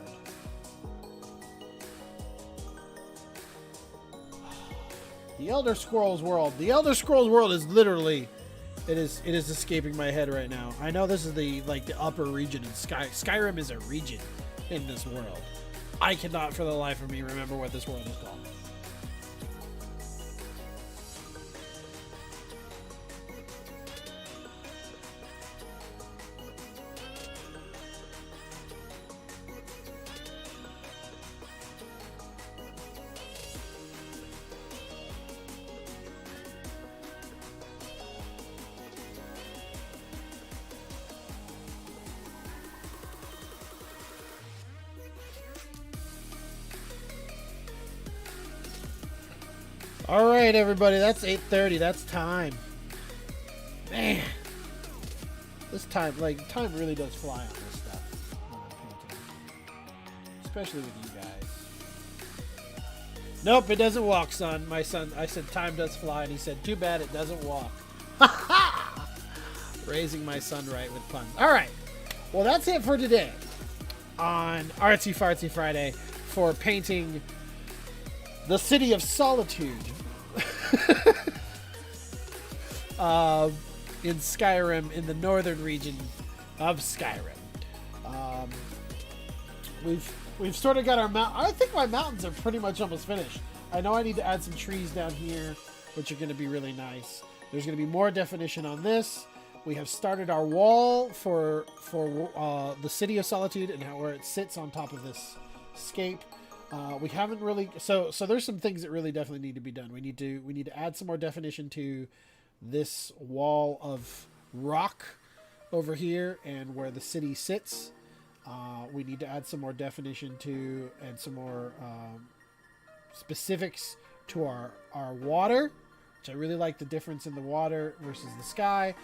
The Elder Scrolls world. The Elder Scrolls world is literally, it is escaping my head right now. I know this is the upper region in Skyrim is a region in this world. I cannot for the life of me remember what this world is called. All right, everybody, that's 8:30. That's time. Man, this time, time really does fly on this stuff when I'm painting, especially with you guys. Nope, it doesn't walk, son. My son, I said time does fly, and he said, too bad it doesn't walk. Raising my son right with puns. All right, well, that's it for today on Artsy Fartsy Friday for painting the city of Solitude in Skyrim, in the northern region of Skyrim. We've sort of got our I think my mountains are pretty much almost finished. I know I need to add some trees down here, which are going to be really nice. There's going to be more definition on this. We have started our wall for the city of Solitude and where it sits on top of this scape. We haven't really, so there's some things that really definitely need to be done. We need to add some more definition to this wall of rock over here and where the city sits. We need to add some more definition to and some more specifics to our water, which I really like the difference in the water versus the sky.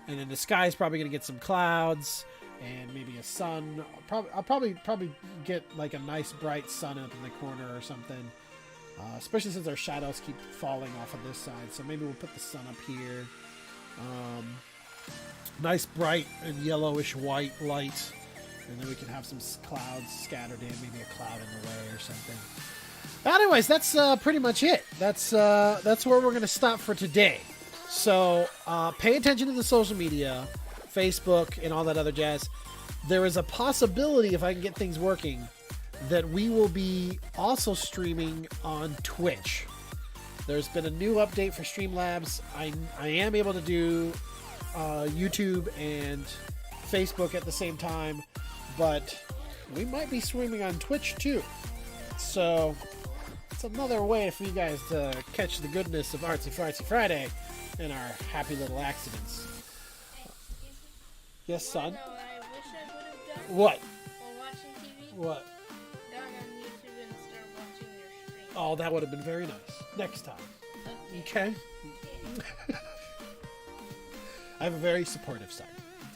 And then the sky is probably going to get some clouds and maybe a sun. I'll probably get like a nice bright sun up in the corner or something. Especially since our shadows keep falling off of this side. So maybe we'll put the sun up here. Nice bright and yellowish white light. And then we can have some clouds scattered in. Maybe a cloud in the way or something. Anyways, that's pretty much it. That's where we're going to stop for today. So pay attention to the social media, Facebook, and all that other jazz. There is a possibility, if I can get things working, that we will be also streaming on Twitch. There's been a new update for Streamlabs. I am able to do YouTube and Facebook at the same time, but we might be streaming on Twitch too. So it's another way for you guys to catch the goodness of Artsy Fartsy Friday and our happy little accidents. Yes, son? No, I wish I would have done What? while watching TV. What? Gone on YouTube and start watching your stream. Oh, that would have been very nice. Next time. Okay? I have a very supportive son.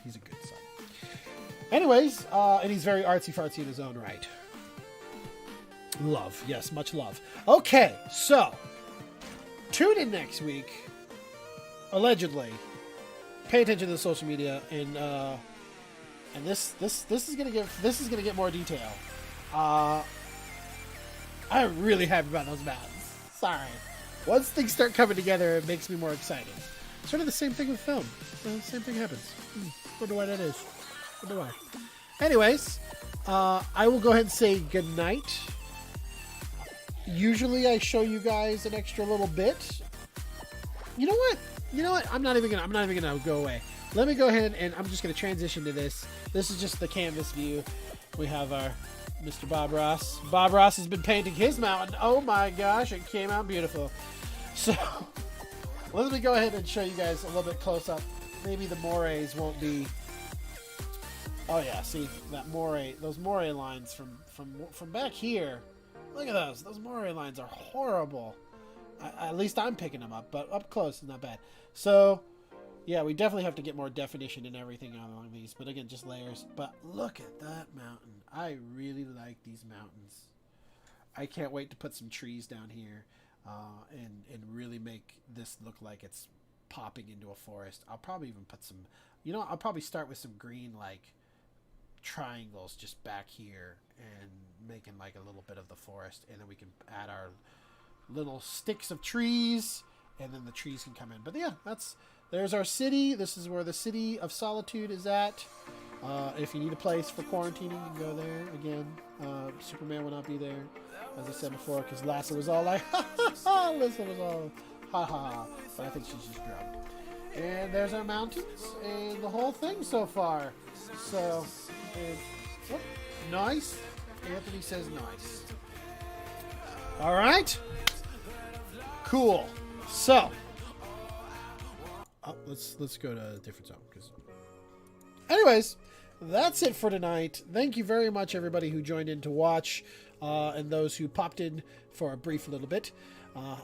He's a good son. Anyways, and he's very artsy fartsy in his own right. Love. Yes, much love. Okay, so tune in next week. Allegedly. Pay attention to the social media, and this is gonna get more detail. I'm really happy about those mountains. Sorry. Once things start coming together, it makes me more excited. Sort of the same thing with film. The same thing happens. Wonder why that is. Wonder why. Anyways, I will go ahead and say good night. Usually I show you guys an extra little bit. You know what? I'm not even gonna go away. Let me go ahead and I'm just gonna transition to this. This is just the canvas view. We have our Mr. Bob Ross. Bob Ross has been painting his mountain. Oh my gosh, it came out beautiful. So let me go ahead and show you guys a little bit close up. Maybe the morays won't be. Oh yeah, see that moray, those moray lines from back here. Look at those. Those moray lines are horrible. At least I'm picking them up, but up close is not bad. So, yeah, we definitely have to get more definition and everything along these. But again, just layers. But look at that mountain. I really like these mountains. I can't wait to put some trees down here and really make this look like it's popping into a forest. I'll probably even put some, I'll probably start with some green, like, triangles just back here and making like a little bit of the forest. And then we can add our little sticks of trees, and then the trees can come in. But yeah, there's our city. This is where the city of Solitude is at. If you need a place for quarantining, you can go there. Again, Superman will not be there, as I said before, because Lyssa was all like, ha ha ha. Lyssa was all, ha ha. But I think she's just drunk. And there's our mountains and the whole thing so far. So, nice. Anthony says nice. All right. Cool. So, let's go to a different zone. Anyways, that's it for tonight. Thank you very much, everybody who joined in to watch, and those who popped in for a brief little bit.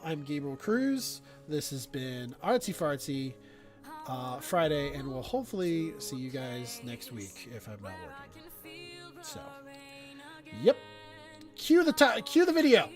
I'm Gabriel Cruz. This has been Artsy Fartsy Friday, and we'll hopefully see you guys next week if I'm not working. So, yep. Cue the video.